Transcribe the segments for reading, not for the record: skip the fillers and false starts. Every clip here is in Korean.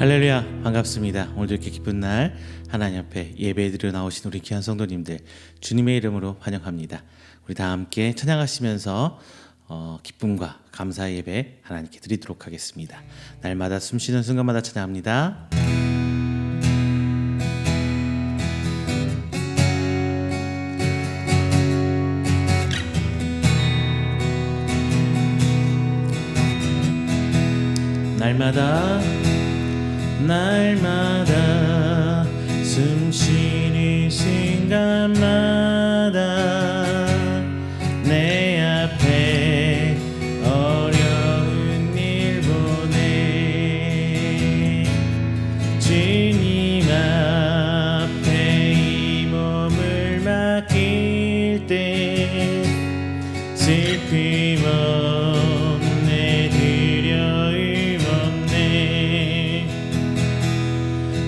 할렐루야, 반갑습니다. 오늘도 이렇게 기쁜 날 하나님 앞에 예배드려 나오신 우리 귀한 성도님들 주님의 이름으로 환영합니다. 우리 다 함께 찬양하시면서 기쁨과 감사의 예배 하나님께 드리도록 하겠습니다. 날마다 숨쉬는 순간마다 찬양합니다. 날마다 숨쉬는 순간마다 내 앞에 어려운 일 보내 주님 앞에 이 몸을 맡길 때 슬픔 없네 두려움 없네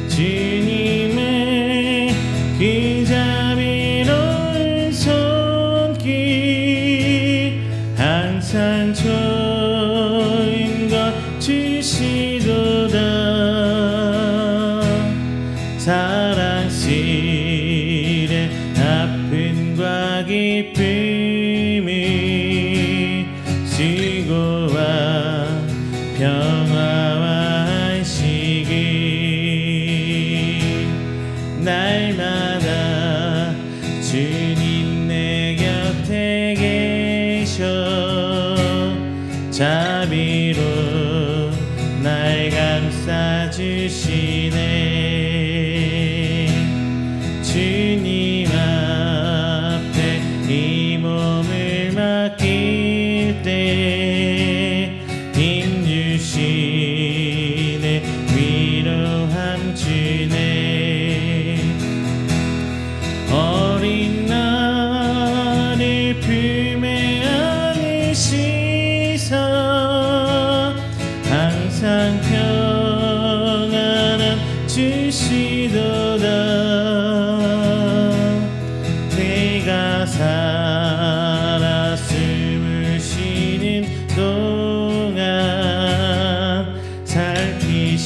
주님의 그 자비로운 손길 항상 좋은 것 주시도다 사랑스레 아픔과 기쁨을 수고와 평화와 안식을 날마다 주님 내 곁에 계셔 자비로 날 감싸주시네 주님 앞에 이 몸을 맡길 때 힘주시네 위로함 주네 어린 나를 품에 안으시사 항상 평안함 주시도다 내가 살아 숨을 쉬는 동안 살피신다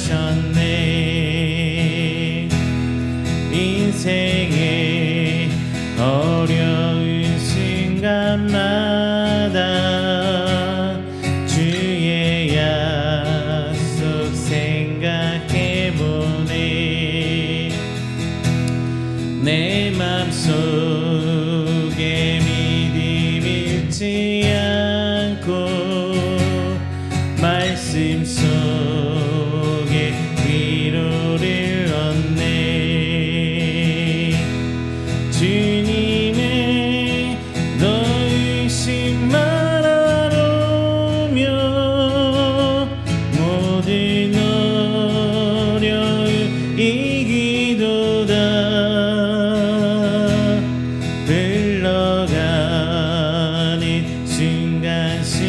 약속하셨네 인생의 어려운 순간마다 주의 약속 생각해보네 내 맘속에 믿음 잃지 않고 말씀 속에 위로를 얻네 주님의 너 의심 말아오며 모든 어려움 이기도다 흘러가는 순간순간마다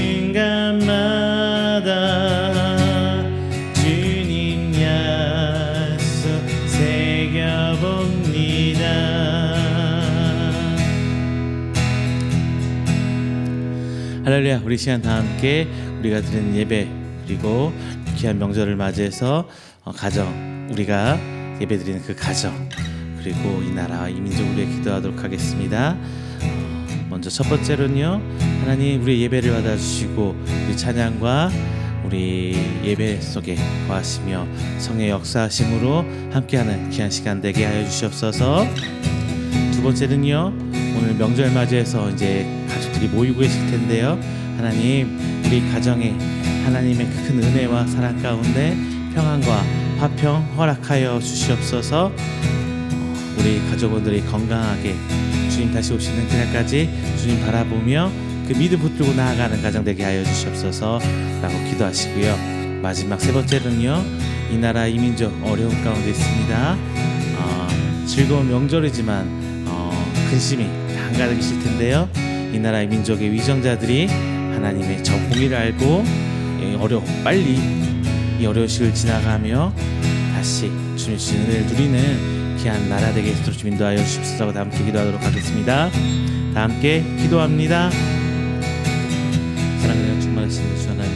주님 약속 새겨봅니다 할렐루야 우리 시간 다 함께 우리가 드리는 예배 그리고 귀한 명절을 맞이해서 가정 우리가 예배 드리는 그 가정 그리고 이 나라와 이 민족을 위해 기도하도록 하겠습니다. 먼저 첫 번째로는요 하나님 우리 예배를 받아주시고 우리 찬양과 우리 예배 속에 거하시며 성의 역사하심으로 함께하는 귀한 시간 되게 하여 주시옵소서. 두 번째는요 오늘 명절 맞이해서 이제 가족들이 모이고 계실 텐데요 하나님 우리 가정에 하나님의 큰 은혜와 사랑 가운데 평안과 화평 허락하여 주시옵소서. 우리 가족분들이 건강하게 주님 다시 오시는 그날까지 주님 바라보며 그 믿음 붙들고 나아가는 가정 되게 하여 주시옵소서 라고 기도하시고요. 마지막 세 번째는요 이 나라 이 민족 어려움 가운데 있습니다. 즐거운 명절이지만 근심이 한가득 있을 텐데요 이 나라 이 민족의 위정자들이 하나님의 저 공의를 알고 빨리 이 어려운 시를 지나가며 다시 주님 주시는 은혜를 누리는 귀한 나라 되게 해주도록 좀 인도하여 주시옵소서. 다 함께 기도하도록 하겠습니다. 다 함께 기도합니다. 사랑하는 충만하신 주 하나님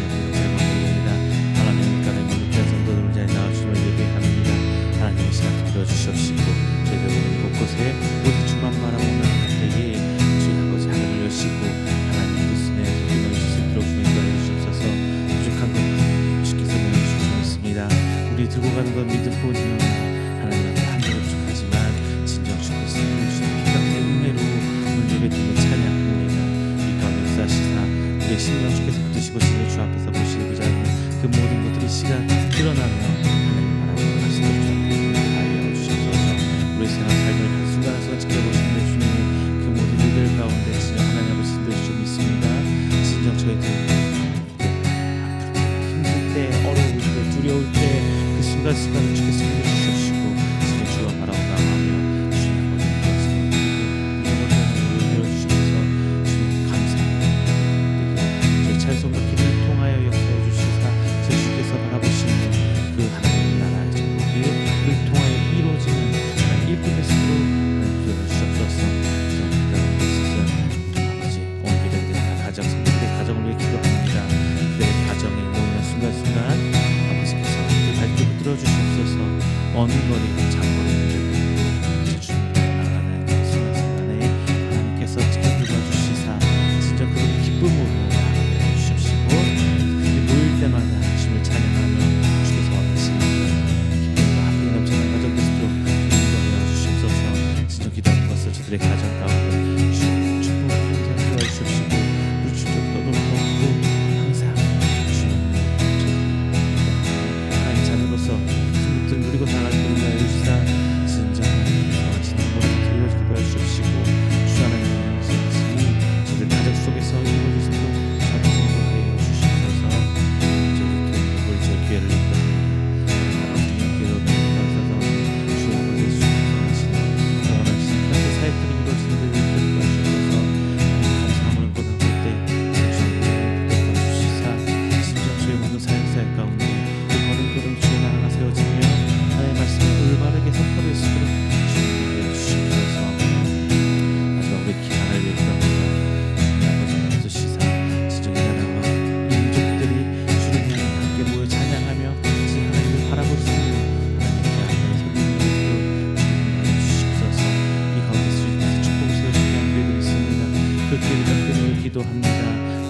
기도합니다.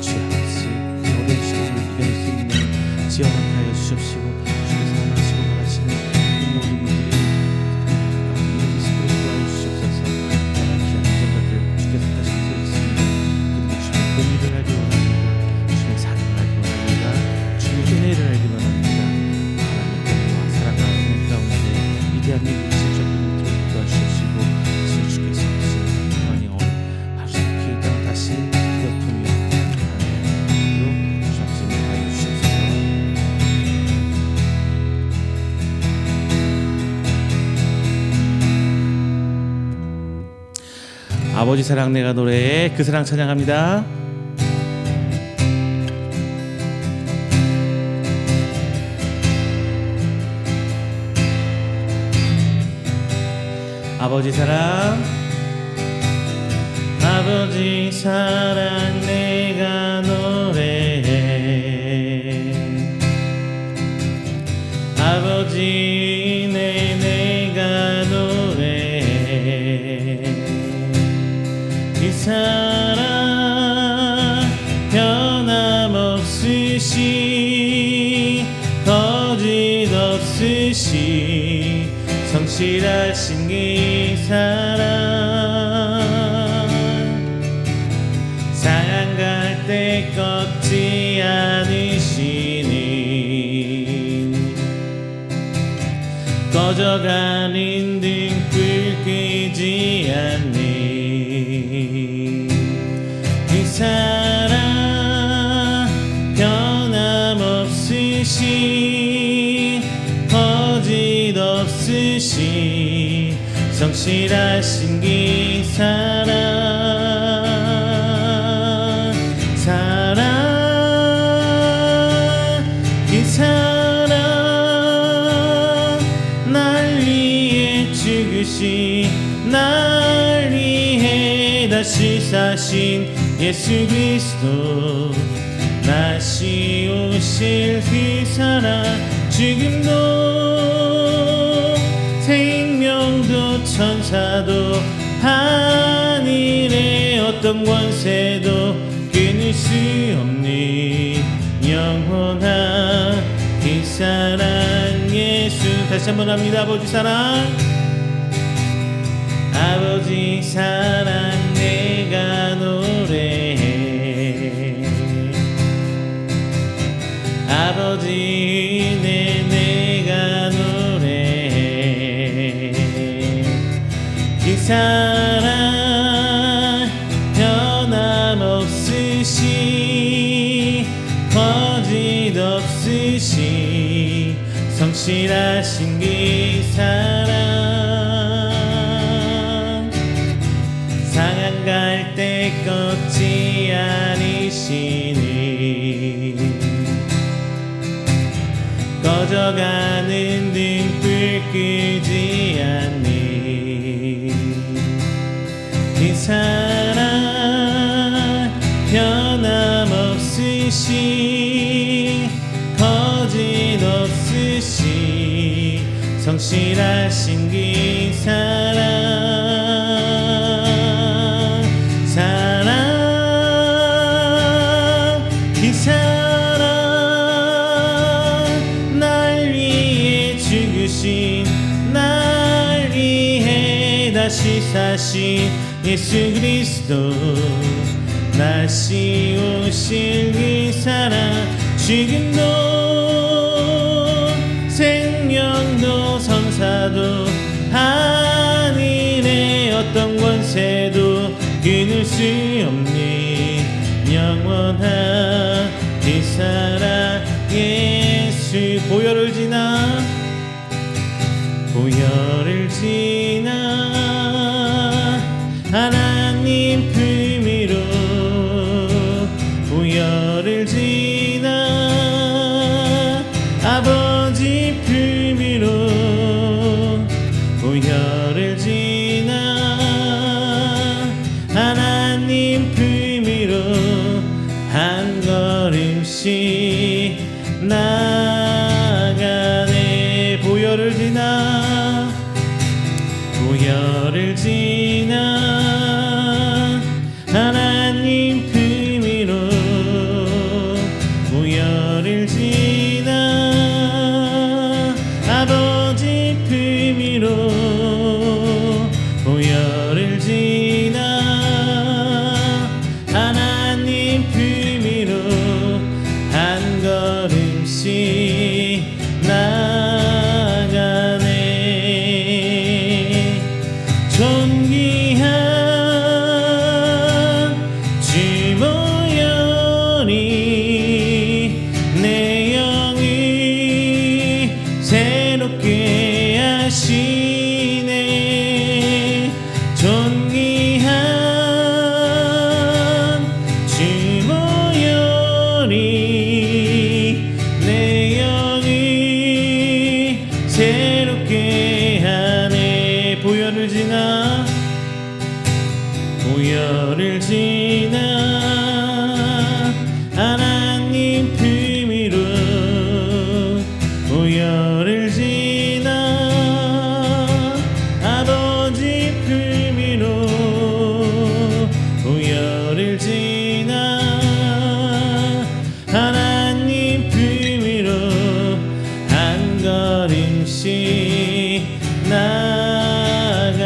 주여 아버지, 이 어려운 시간을 이겨낼 수 있는 지혜 허락하여 주십시고, 주께서 원하시고 바라시는 이 모든 분들이 이런 모습으로 구하여 주시옵소서. 귀한 자들 주께서 다시 서 있습니다. 그들이 주의 공의를 알기 원합니다. 주의 사랑을 알기 원합니다. 주의 은혜를 알기 원합니다. 하나님의 공의와 사랑과 은혜 가운데 이 대한민국 진정으로 도와주시고, 주께서 평안히 오늘 하루속히 이 땅 다시 덮으며 하나님으로 주옵시며 하여 주시옵소서. 아버지 사랑 내가 노래에 그 사랑 찬양합니다. 아버지 사랑, 아버지 사랑 내가 노래해. 아버지 내가 노래해. 이 사랑 변함없으시 거짓 없으시 성실하신 이 사랑, 상할 때 꺾지 않으시니 꺼져가는 등불 끄지 않니. 이 사랑 변함없으시 거짓 없으시 성실하신 이 사랑, 이 사랑 날 위해 죽으신 날 위해 다시 사신 예수 그리스도, 다시 오실 그 사랑, 지금도 생명도 천사도 하늘의 어떤 권세도 끊을 수 없는 영원한 그 사랑 예수. 다시 한번 합니다. 아버지 사랑, 아버지 사랑 내가 노래해. 아버지 내가 노래해. 그 사랑 변함없으시 거짓 없으시 성실하신 그 사랑, 상한 갈 때 꺾지 않으시니 꺼져가는 등불 끄지 않니. 그 사랑 변함없으시 거짓 없으시 성실하신 그 사랑, 그 사랑 날 위해 죽으신 날 위해 다시 사신 예수 그리스도, 다시 오실 그 사랑, 지금도 생명도 성사도 하늘의 어떤 권세도 끊을 수 없는 영원한 그 사랑 예수. 보혈을 지나 하나님 품위로 보혈을 지나 아버지 품위로 보혈을 지나 하나님 품위로 한 걸음씩 나가네. 보혈을 지나 하나님 품위로 지나 보혈을 지나 하나님 품위로 보혈을 지나 아버지 품위로 보혈을 지나 하나님 품위로 한 걸음씩 나가네.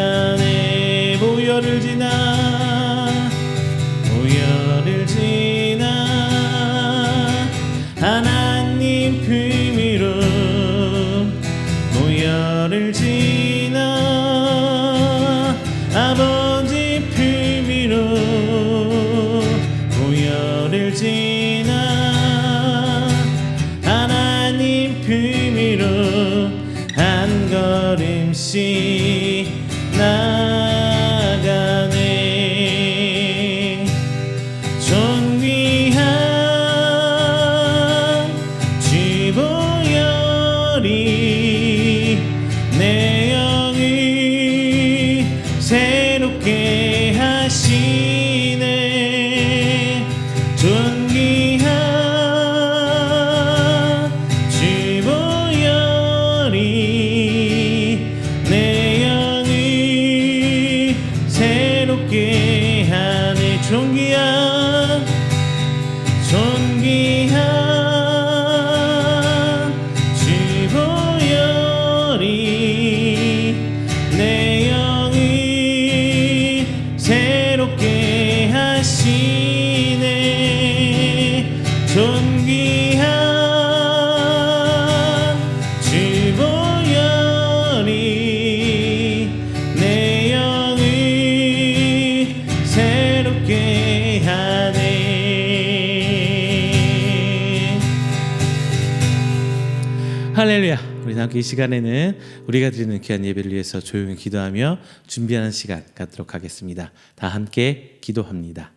보혈을 지나 보혈을 지나 하나님 품위로 보혈을 지나 아버지 품위로 보혈을 지나 하나님 품위로 한 걸음씩 나가네. 존귀한 주 보혈이 내 영을 새롭게 하시네. 존귀한 주 보혈이 내 영을 새롭게 하네. 존귀한 주 보혈이 내 영을 새롭게 하시네. 존귀한 주 보혈이 내 영을 새롭게 하네. 할렐루야. 우리 함께 이 시간에는 우리가 드리는 귀한 예배를 위해서 조용히 기도하며 준비하는 시간 갖도록 하겠습니다. 다 함께 기도합니다.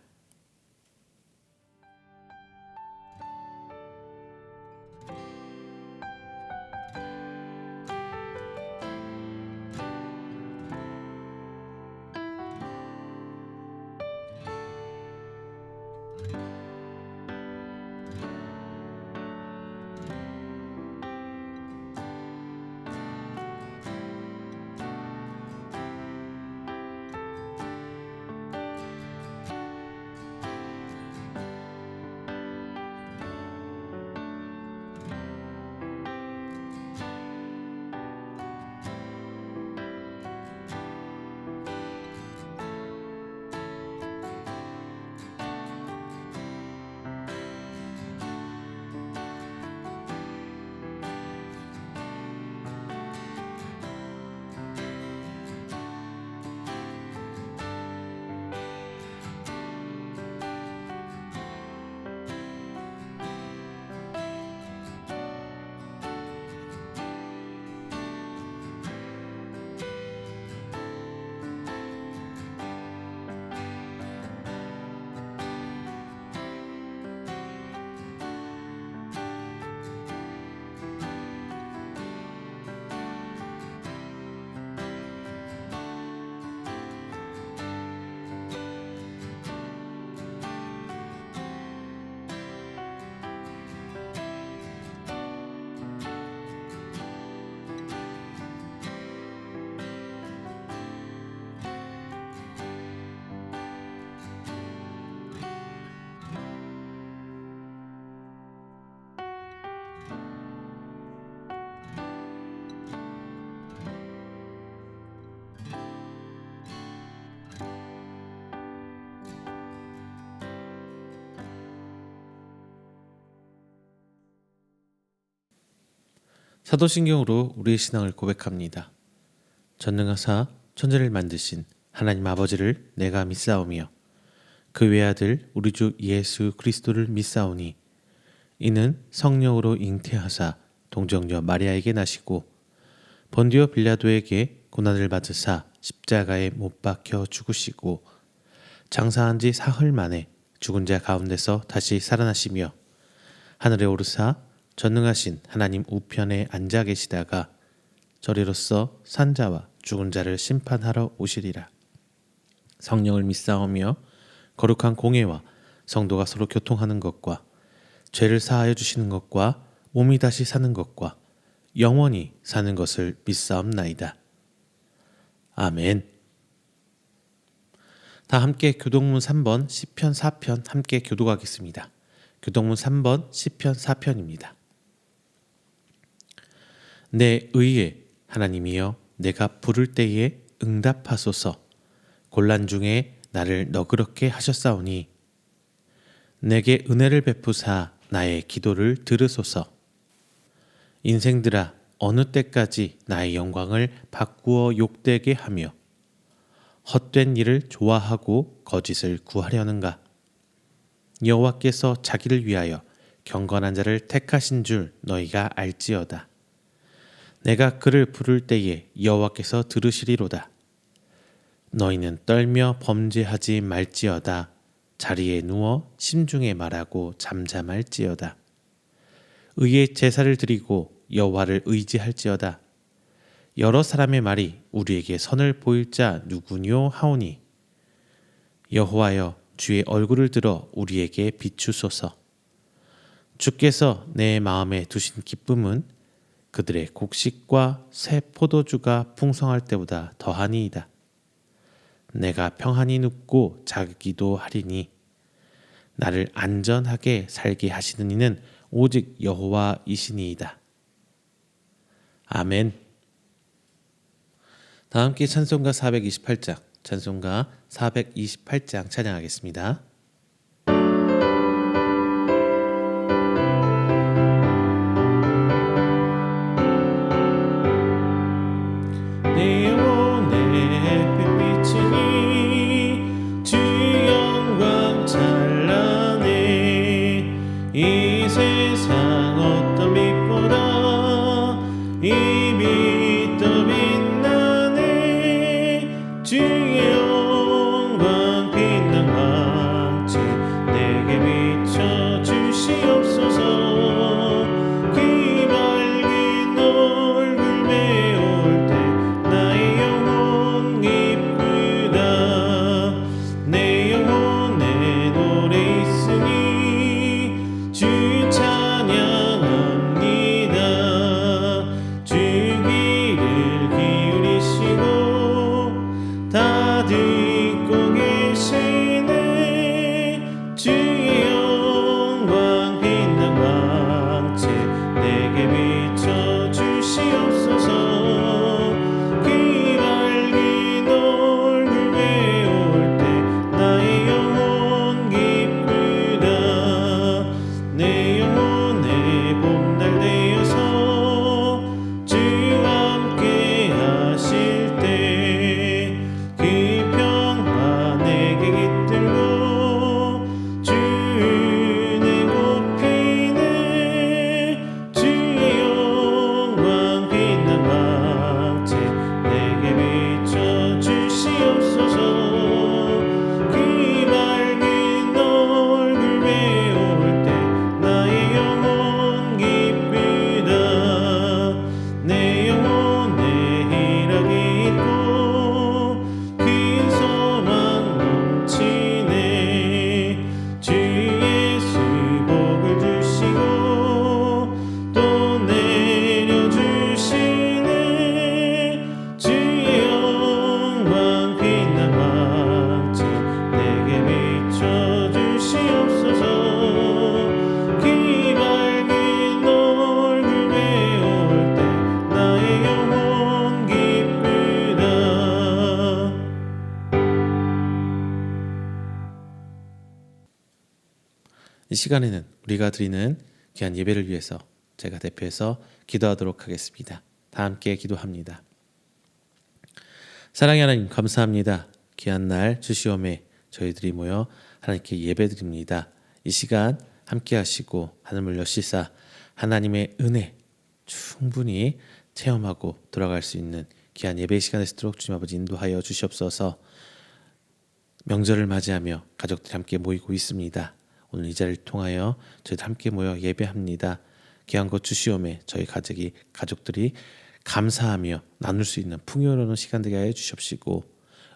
사도신경으로 우리의 신앙을 고백합니다. 전능하사 천지를 만드신 하나님 아버지를 내가 믿사오며 그 외아들 우리 주 예수 그리스도를 믿사오니 이는 성령으로 잉태하사 동정녀 마리아에게 나시고 본디오 빌라도에게 고난을 받으사 십자가에 못 박혀 죽으시고 장사한 지 사흘 만에 죽은 자 가운데서 다시 살아나시며 하늘에 오르사 전능하신 하나님 우편에 앉아 계시다가 저리로서 산자와 죽은 자를 심판하러 오시리라. 성령을 믿사오며 거룩한 공예와 성도가 서로 교통하는 것과 죄를 사하여 주시는 것과 몸이 다시 사는 것과 영원히 사는 것을 믿사옵나이다. 아멘. 다 함께 교동문 3번 시편 4편 함께 교독하겠습니다. 교동문 3번 시편 4편입니다. 내 의에 하나님이여 내가 부를 때에 응답하소서. 곤란 중에 나를 너그럽게 하셨사오니 내게 은혜를 베푸사 나의 기도를 들으소서. 인생들아 어느 때까지 나의 영광을 바꾸어 욕되게 하며 헛된 일을 좋아하고 거짓을 구하려는가. 여호와께서 자기를 위하여 경건한 자를 택하신 줄 너희가 알지어다. 내가 그를 부를 때에 여호와께서 들으시리로다. 너희는 떨며 범죄하지 말지어다. 자리에 누워 심중에 말하고 잠잠할지어다. 의의 제사를 드리고 여호와를 의지할지어다. 여러 사람의 말이 우리에게 선을 보일 자 누구뇨 하오니 여호와여 주의 얼굴을 들어 우리에게 비추소서. 주께서 내 마음에 두신 기쁨은 그들의 곡식과 새 포도주가 풍성할 때보다 더하니이다. 내가 평안히 눕고 자기도 하리니 나를 안전하게 살게 하시는 이는 오직 여호와이시니이다. 아멘. 다 함께 찬송가 428장, 찬송가 428장 찬양하겠습니다. 내 영혼에 빛비치니 주 영광 찬란해. 이 세상 어떤 빛보다 이 빛 더 빛나네. 주의 영광 빛난 광채 내게 비춰 주시옵소서. 그 밝은 얼굴 메올 때 나의 영혼 기쁘다. 내 영혼에 노래 있으니 주 찬양합니다. 주 귀를 기울이시고 다 듣고 계시네. 주의 영광 빛난 광채 내게 비춰 주시옵소서. 그 밝은 얼굴 메올 때 나의 영혼 기쁘다. 내 영혼의 봄날 되어서 주 함께 하실 때 그 평화 내게 깃들고 주 은혜 곱히네. 주의 영광 빛난 광채 내게 비춰 주시옵소서. 그 밝은 얼굴 메올 때 나의 영혼 기쁘다. 내 영혼에 희락이 있고 큰 소망 넘치네. 주 예수 복을 주시고 또 내려주시네. 주의 영광 빛난 광채 내게 비춰 주시옵소서. 그 밝은 얼굴 메올 때 나의 영혼 기쁘다. 이 시간에는 우리가 드리는 귀한 예배를 위해서 제가 대표해서 기도하도록 하겠습니다. 다 함께 기도합니다. 사랑의 하나님 감사합니다. 귀한 날 주시오매 저희들이 모여 하나님께 예배드립니다. 이 시간 함께 하시고 하늘을 여시사 하나님의 은혜 충분히 체험하고 돌아갈 수 있는 귀한 예배 시간 되도록 주님 아버지 인도하여 주시옵소서. 명절을 맞이하며 가족들이 함께 모이고 있습니다. 오늘 이 자리를 통하여 저희들 함께 모여 예배합니다. 귀한 것 주시오매 저희 가족들이 감사하며 나눌 수 있는 풍요로운 시간 되게 하여 주십시고,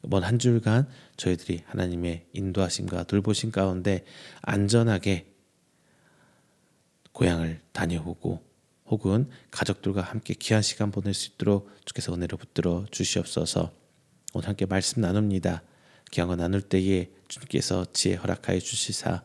이번 한 주간 저희들이 하나님의 인도하심과 돌보심 가운데 안전하게 고향을 다녀오고 혹은 가족들과 함께 귀한 시간 보낼 수 있도록 주께서 은혜로 붙들어 주시옵소서. 오늘 함께 말씀 나눕니다. 귀한 거 나눌 때에 주님께서 지혜 허락하여 주시사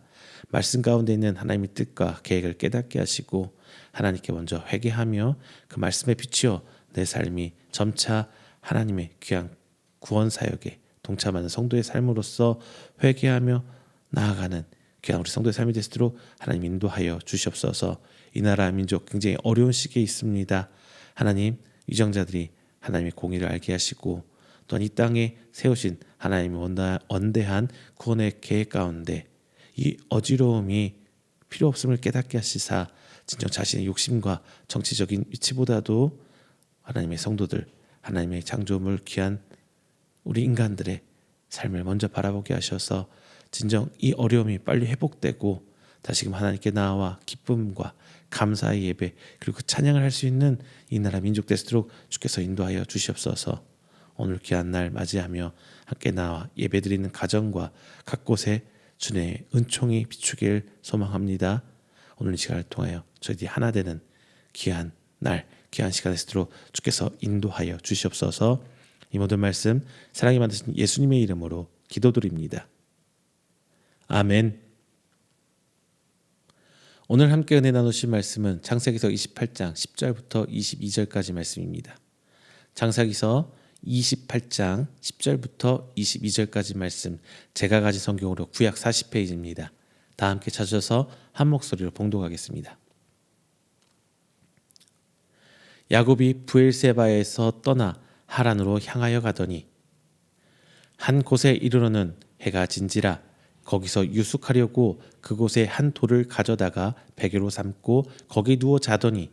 말씀 가운데 있는 하나님의 뜻과 계획을 깨닫게 하시고 하나님께 먼저 회개하며 그 말씀에 비추어 내 삶이 점차 하나님의 귀한 구원 사역에 동참하는 성도의 삶으로서 회개하며 나아가는 귀한 우리 성도의 삶이 되도록 하나님 인도하여 주시옵소서. 이 나라 민족 굉장히 어려운 시기에 있습니다. 하나님, 위정자들이 하나님의 공의를 알게 하시고 또한 이 땅에 세우신 하나님의 원대한 구원의 계획 가운데 이 어지러움이 필요 없음을 깨닫게 하시사 진정 자신의 욕심과 정치적인 위치보다도 하나님의 성도들, 하나님의 창조물 귀한 우리 인간들의 삶을 먼저 바라보게 하셔서 진정 이 어려움이 빨리 회복되고 다시금 하나님께 나아와 기쁨과 감사의 예배 그리고 그 찬양을 할 수 있는 이 나라 민족 되도록 주께서 인도하여 주시옵소서. 오늘 귀한 날 맞이하며 함께 나와 예배드리는 가정과 각 곳에 주님의 은총이 비추길 소망합니다. 오늘 이 시간을 통하여 저희들이 하나 되는 귀한 날, 귀한 시간 되도록 주께서 인도하여 주시옵소서. 이 모든 말씀 사랑이 만드신 예수님의 이름으로 기도드립니다. 아멘. 오늘 함께 은혜 나누실 말씀은 창세기서 28장 10절부터 22절까지 말씀입니다. 창세기서 28장 10절부터 22절까지 말씀, 제가 가진 성경으로 구약 40페이지입니다. 다 함께 찾아서 한 목소리로 봉독하겠습니다. 야곱이 브엘세바에서 떠나 하란으로 향하여 가더니 한 곳에 이르러는 해가 진지라 거기서 유숙하려고 그곳에 한 돌을 가져다가 베개로 삼고 거기 누워 자더니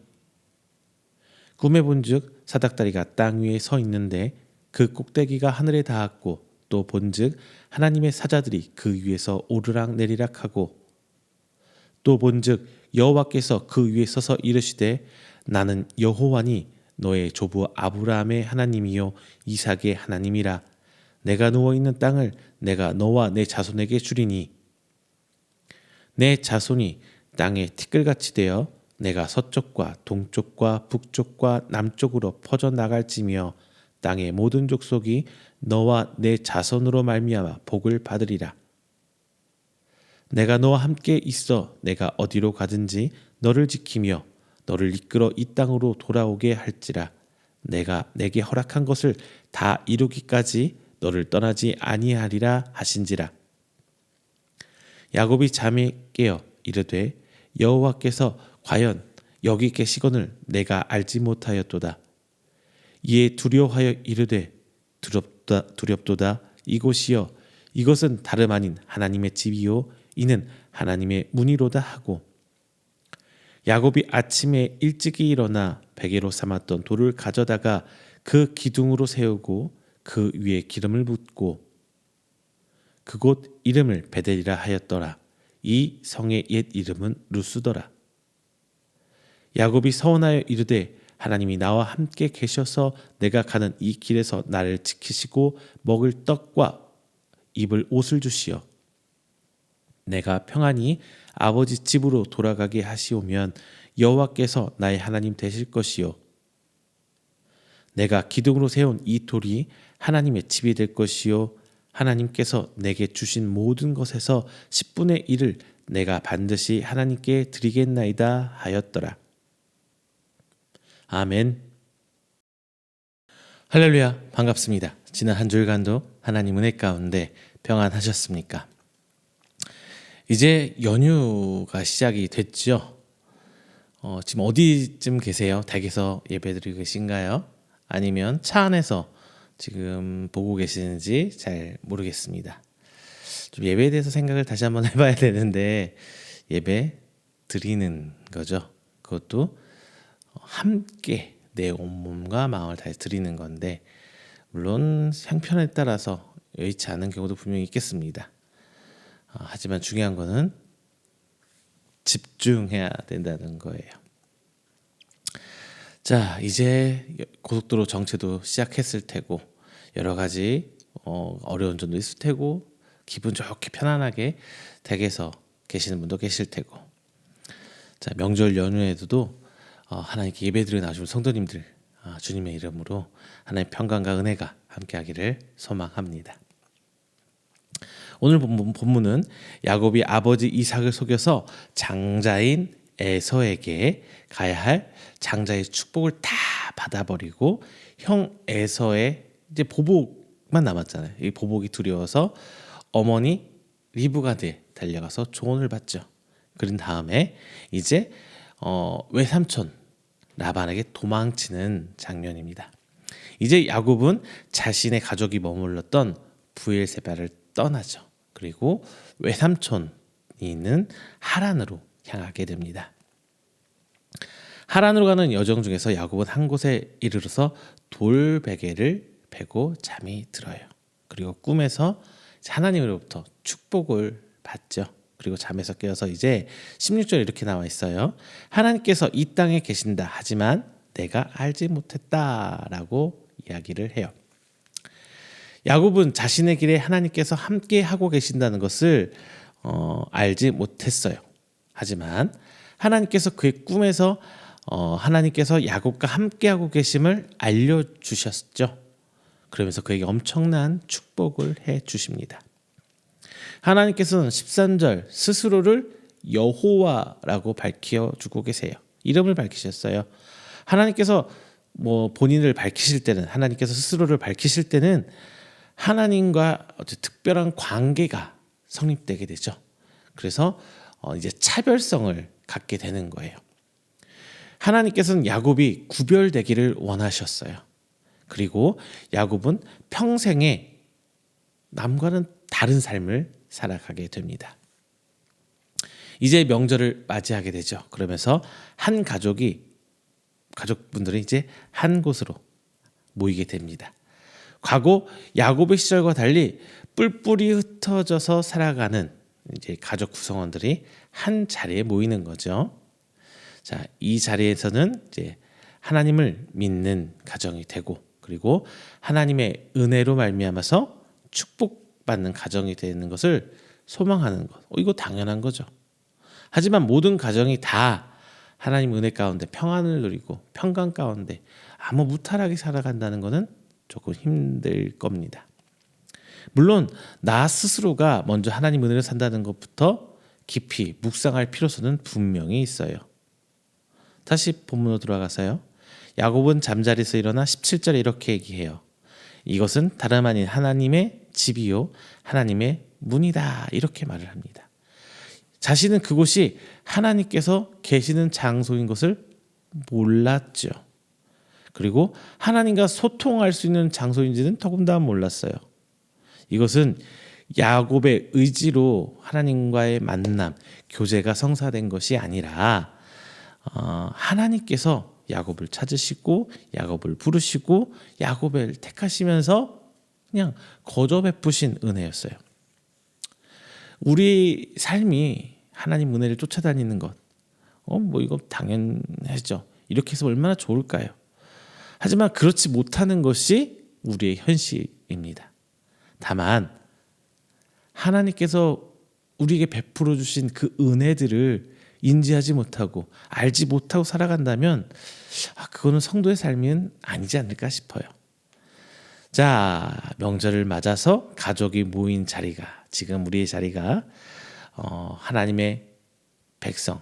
꿈에 본즉 사닥다리가 땅 위에 서 있는데 그 꼭대기가 하늘에 닿았고 또 본즉 하나님의 사자들이 그 위에서 오르락 내리락 하고 또 본즉 여호와께서 그 위에 서서 이르시되 나는 여호와니 너의 조부 아브라함의 하나님이요 이삭의 하나님이라. 내가 누워있는 땅을 내가 너와 내 자손에게 주리니 내 자손이 땅에 티끌같이 되어 내가 서쪽과 동쪽과 북쪽과 남쪽으로 퍼져나갈지며 땅의 모든 족속이 너와 내 자손으로 말미암아 복을 받으리라. 내가 너와 함께 있어 내가 어디로 가든지 너를 지키며 너를 이끌어 이 땅으로 돌아오게 할지라. 내가 내게 허락한 것을 다 이루기까지 너를 떠나지 아니하리라 하신지라. 야곱이 잠에 깨어 이르되 여호와께서 과연 여기 계시거늘 내가 알지 못하였도다. 이에 두려워하여 이르되 두렵도다. 이곳이여 이것은 다름 아닌 하나님의 집이요 이는 하나님의 문이로다 하고 야곱이 아침에 일찍이 일어나 베개로 삼았던 돌을 가져다가 그 기둥으로 세우고 그 위에 기름을 붓고 그곳 이름을 베델이라 하였더라. 이 성의 옛 이름은 루스더라. 야곱이 서원하여 이르되 하나님이 나와 함께 계셔서 내가 가는 이 길에서 나를 지키시고 먹을 떡과 입을 옷을 주시어 내가 평안히 아버지 집으로 돌아가게 하시오면 여호와께서 나의 하나님 되실 것이요 내가 기둥으로 세운 이 돌이 하나님의 집이 될 것이요 하나님께서 내게 주신 모든 것에서 10분의 1을 내가 반드시 하나님께 드리겠나이다 하였더라. 아멘. 할렐루야, 반갑습니다. 지난 한 주일간도 하나님 은혜 가운데 평안하셨습니까? 이제 연휴가 시작이 됐죠. 지금 어디쯤 계세요? 댁에서 예배드리고 계신가요? 아니면 차 안에서 지금 보고 계시는지 잘 모르겠습니다. 좀 예배에 대해서 생각을 다시 한번 해봐야 되는데 예배 드리는 거죠. 그것도 함께 내 온몸과 마음을 다해 드리는 건데 물론 형편에 따라서 여의치 않은 경우도 분명히 있겠습니다. 하지만 중요한 거는 집중해야 된다는 거예요. 자, 이제 고속도로 정체도 시작했을 테고 여러 가지 어려운 점도 있을 테고 기분 좋게 편안하게 댁에서 계시는 분도 계실 테고, 자, 명절 연휴에도 하나님께 예배드려 나오신 성도님들, 주님의 이름으로 하나님의 평강과 은혜가 함께하기를 소망합니다. 오늘 본문은 야곱이 아버지 이삭을 속여서 장자인 에서에게 가야 할 장자의 축복을 다 받아버리고 형 에서의 이제 보복만 남았잖아요. 이 보복이 두려워서 어머니 리브가드에 달려가서 조언을 받죠. 그런 다음에 이제 외삼촌 라반에게 도망치는 장면입니다. 이제 야곱은 자신의 가족이 머물렀던 브엘세바를 떠나죠. 그리고 외삼촌이 있는 하란으로 향하게 됩니다. 하란으로 가는 여정 중에서 야곱은 한 곳에 이르러서 돌베개를 베고 잠이 들어요. 그리고 꿈에서 하나님으로부터 축복을 받죠. 그리고 잠에서 깨어서 이제 16절에 이렇게 나와 있어요. 하나님께서 이 땅에 계신다 하지만 내가 알지 못했다라고 이야기를 해요. 야곱은 자신의 길에 하나님께서 함께 하고 계신다는 것을 알지 못했어요. 하지만 하나님께서 그의 꿈에서 하나님께서 야곱과 함께하고 계심을 알려주셨죠. 그러면서 그에게 엄청난 축복을 해주십니다. 하나님께서는 13절 스스로를 여호와라고 밝혀주고 계세요. 이름을 밝히셨어요. 하나님께서 본인을 밝히실 때는, 하나님께서 스스로를 밝히실 때는 하나님과 특별한 관계가 성립되게 되죠. 그래서 이제 차별성을 갖게 되는 거예요. 하나님께서는 야곱이 구별되기를 원하셨어요. 그리고 야곱은 평생에 남과는 다른 삶을 살아가게 됩니다. 이제 명절을 맞이하게 되죠. 그러면서 한 가족분들이 이제 한 곳으로 모이게 됩니다. 과거 야곱의 시절과 달리 뿔뿔이 흩어져서 살아가는 이제 가족 구성원들이 한 자리에 모이는 거죠. 자, 이 자리에서는 이제 하나님을 믿는 가정이 되고, 그리고 하나님의 은혜로 말미암아서 축복받는 가정이 되는 것을 소망하는 것. 이거 당연한 거죠. 하지만 모든 가정이 다 하나님 은혜 가운데 평안을 누리고 평강 가운데 아무 무탈하게 살아간다는 것은 조금 힘들 겁니다. 물론 나 스스로가 먼저 하나님 은혜로 산다는 것부터 깊이 묵상할 필요성은 분명히 있어요. 다시 본문으로 돌아가서요. 야곱은 잠자리에서 일어나 17절에 이렇게 얘기해요. 이것은 다름 아닌 하나님의 집이요 하나님의 문이다, 이렇게 말을 합니다. 자신은 그곳이 하나님께서 계시는 장소인 것을 몰랐죠. 그리고 하나님과 소통할 수 있는 장소인지는 더군다나 몰랐어요. 이것은 야곱의 의지로 하나님과의 만남, 교제가 성사된 것이 아니라 하나님께서 야곱을 찾으시고 야곱을 부르시고 야곱을 택하시면서 그냥 거저 베푸신 은혜였어요. 우리 삶이 하나님 은혜를 쫓아다니는 것, 이거 당연하죠. 이렇게 해서 얼마나 좋을까요? 하지만 그렇지 못하는 것이 우리의 현실입니다. 다만 하나님께서 우리에게 베풀어 주신 그 은혜들을 인지하지 못하고 알지 못하고 살아간다면 그거는 성도의 삶은 아니지 않을까 싶어요. 자, 명절을 맞아서 가족이 모인 자리가, 지금 우리의 자리가 하나님의 백성,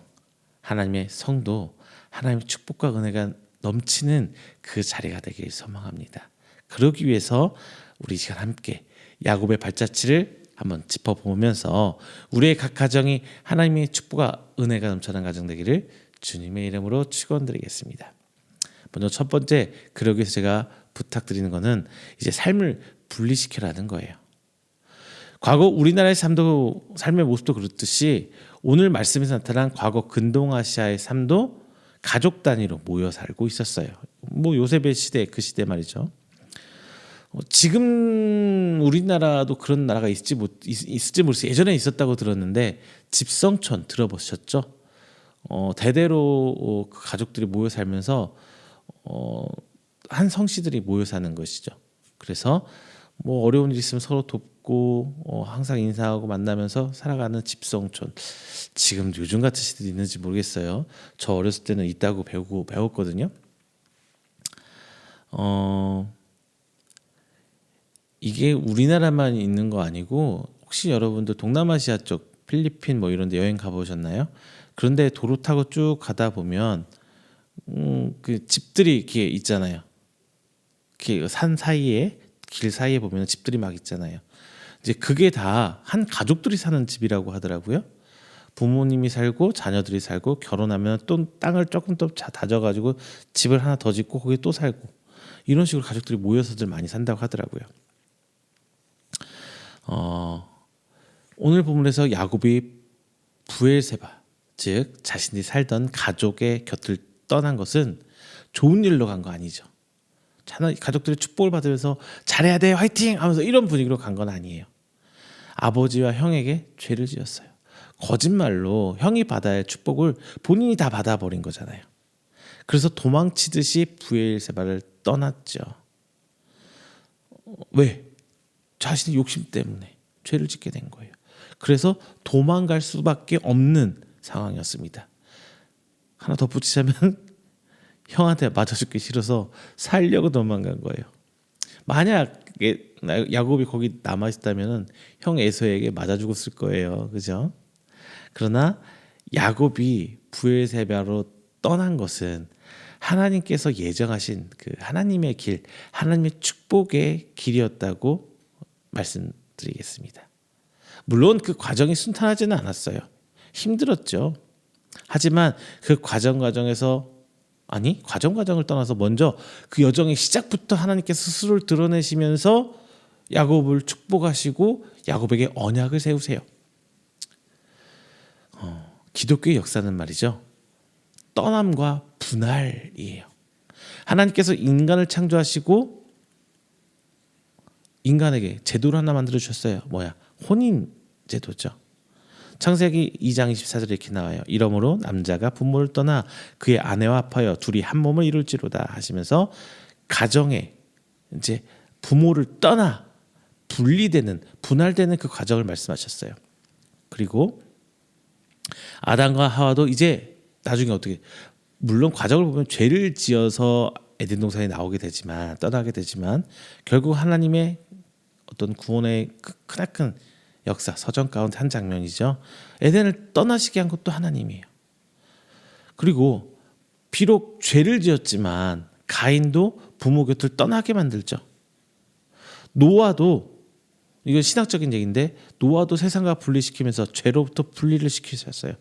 하나님의 성도, 하나님의 축복과 은혜가 넘치는 그 자리가 되길 소망합니다. 그러기 위해서 우리 시간 함께 야곱의 발자취를 한번 짚어보면서 우리의 각 가정이 하나님의 축복과 은혜가 넘쳐나는 가정 되기를 주님의 이름으로 축원드리겠습니다. 먼저 첫 번째, 그러기 위해서 제가 부탁드리는 것은 이제 삶을 분리시켜라는 거예요. 과거 우리나라의 삶의 모습도 그렇듯이 오늘 말씀에서 나타난 과거 근동아시아의 삶도 가족 단위로 모여 살고 있었어요. 요셉의 시대, 그 시대 말이죠. 지금 우리나라도 그런 나라가 있을지 모르겠어요. 예전에 있었다고 들었는데 집성촌 들어보셨죠? 대대로 그 가족들이 모여 살면서 한 성씨들이 모여 사는 것이죠. 그래서 뭐 어려운 일 있으면 서로 돕고 항상 인사하고 만나면서 살아가는 집성촌. 지금 요즘 같은 시대도 있는지 모르겠어요. 저 어렸을 때는 있다고 배웠거든요. 이게 우리나라만 있는 거 아니고 혹시 여러분들 동남아시아 쪽 필리핀 뭐 이런 데 여행 가보셨나요? 그런데 도로 타고 쭉 가다 보면 그 집들이 이렇게 있잖아요. 이렇게 산 사이에 길 사이에 보면 집들이 막 있잖아요. 이제 그게 다 한 가족들이 사는 집이라고 하더라고요. 부모님이 살고 자녀들이 살고 결혼하면 또 땅을 조금 더 다져가지고 집을 하나 더 짓고 거기에 또 살고 이런 식으로 가족들이 모여서들 많이 산다고 하더라고요. 오늘 본문에서 야곱이 부엘세바 즉 자신이 살던 가족의 곁을 떠난 것은 좋은 일로 간 거 아니죠. 가족들의 축복을 받으면서 잘해야 돼 화이팅 하면서 이런 분위기로 간 건 아니에요. 아버지와 형에게 죄를 지었어요. 거짓말로 형이 받아야 할 축복을 본인이 다 받아버린 거잖아요. 그래서 도망치듯이 부엘세바를 떠났죠. 왜? 자신의 욕심 때문에 죄를 짓게 된 거예요. 그래서 도망갈 수밖에 없는 상황이었습니다. 하나 덧붙이자면 형한테 맞아 죽기 싫어서 살려고 도망간 거예요. 만약 야곱이 거기 남아 있었다면 형 에서에게 맞아 죽었을 거예요. 그죠? 그러나 야곱이 부엘세바로 떠난 것은 하나님께서 예정하신 그 하나님의 길, 하나님의 축복의 길이었다고 말씀드리겠습니다. 물론 그 과정이 순탄하지는 않았어요. 힘들었죠. 하지만 그 과정에서 과정을 떠나서 먼저 그 여정의 시작부터 하나님께서 스스로를 드러내시면서 야곱을 축복하시고 야곱에게 언약을 세우세요. 기독교의 역사는 말이죠. 떠남과 분할이에요. 하나님께서 인간을 창조하시고 인간에게 제도를 하나 만들어 주셨어요. 혼인 제도죠. 창세기 2장 24절에 이렇게 나와요. 이러므로 남자가 부모를 떠나 그의 아내와 합하여 둘이 한 몸을 이룰지로다 하시면서 가정에 이제 부모를 떠나 분할되는 그 과정을 말씀하셨어요. 그리고 아담과 하와도 이제 나중에 어떻게 물론 과정을 보면 죄를 지어서 에덴 동산에 떠나게 되지만 결국 하나님의 어떤 구원의 크나큰 역사 서정 가운데 한 장면이죠. 에덴을 떠나시게 한 것도 하나님이에요. 그리고 비록 죄를 지었지만 가인도 부모 곁을 떠나게 만들죠. 노아도 이건 신학적인 얘기인데 노아도 세상과 분리시키면서 죄로부터 분리를 시키셨어요.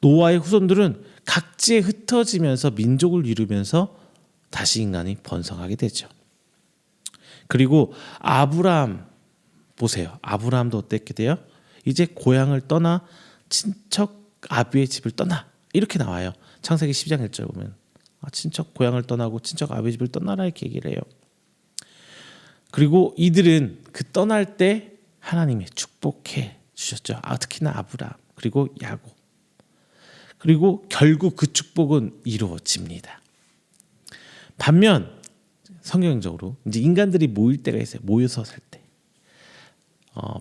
노아의 후손들은 각지에 흩어지면서 민족을 이루면서 다시 인간이 번성하게 되죠. 그리고 아브라함 보세요. 아브라함도 어땠게 돼요? 이제 고향을 떠나 친척 아비의 집을 떠나 이렇게 나와요. 창세기 12장 1절 보면 친척 고향을 떠나고 친척 아비의 집을 떠나라 이렇게 얘기를 해요. 그리고 이들은 그 떠날 때 하나님이 축복해 주셨죠. 특히나 아브라함 그리고 야곱. 그리고 결국 그 축복은 이루어집니다. 반면 성경적으로 이제 인간들이 모일 때가 있어요. 모여서 살 때.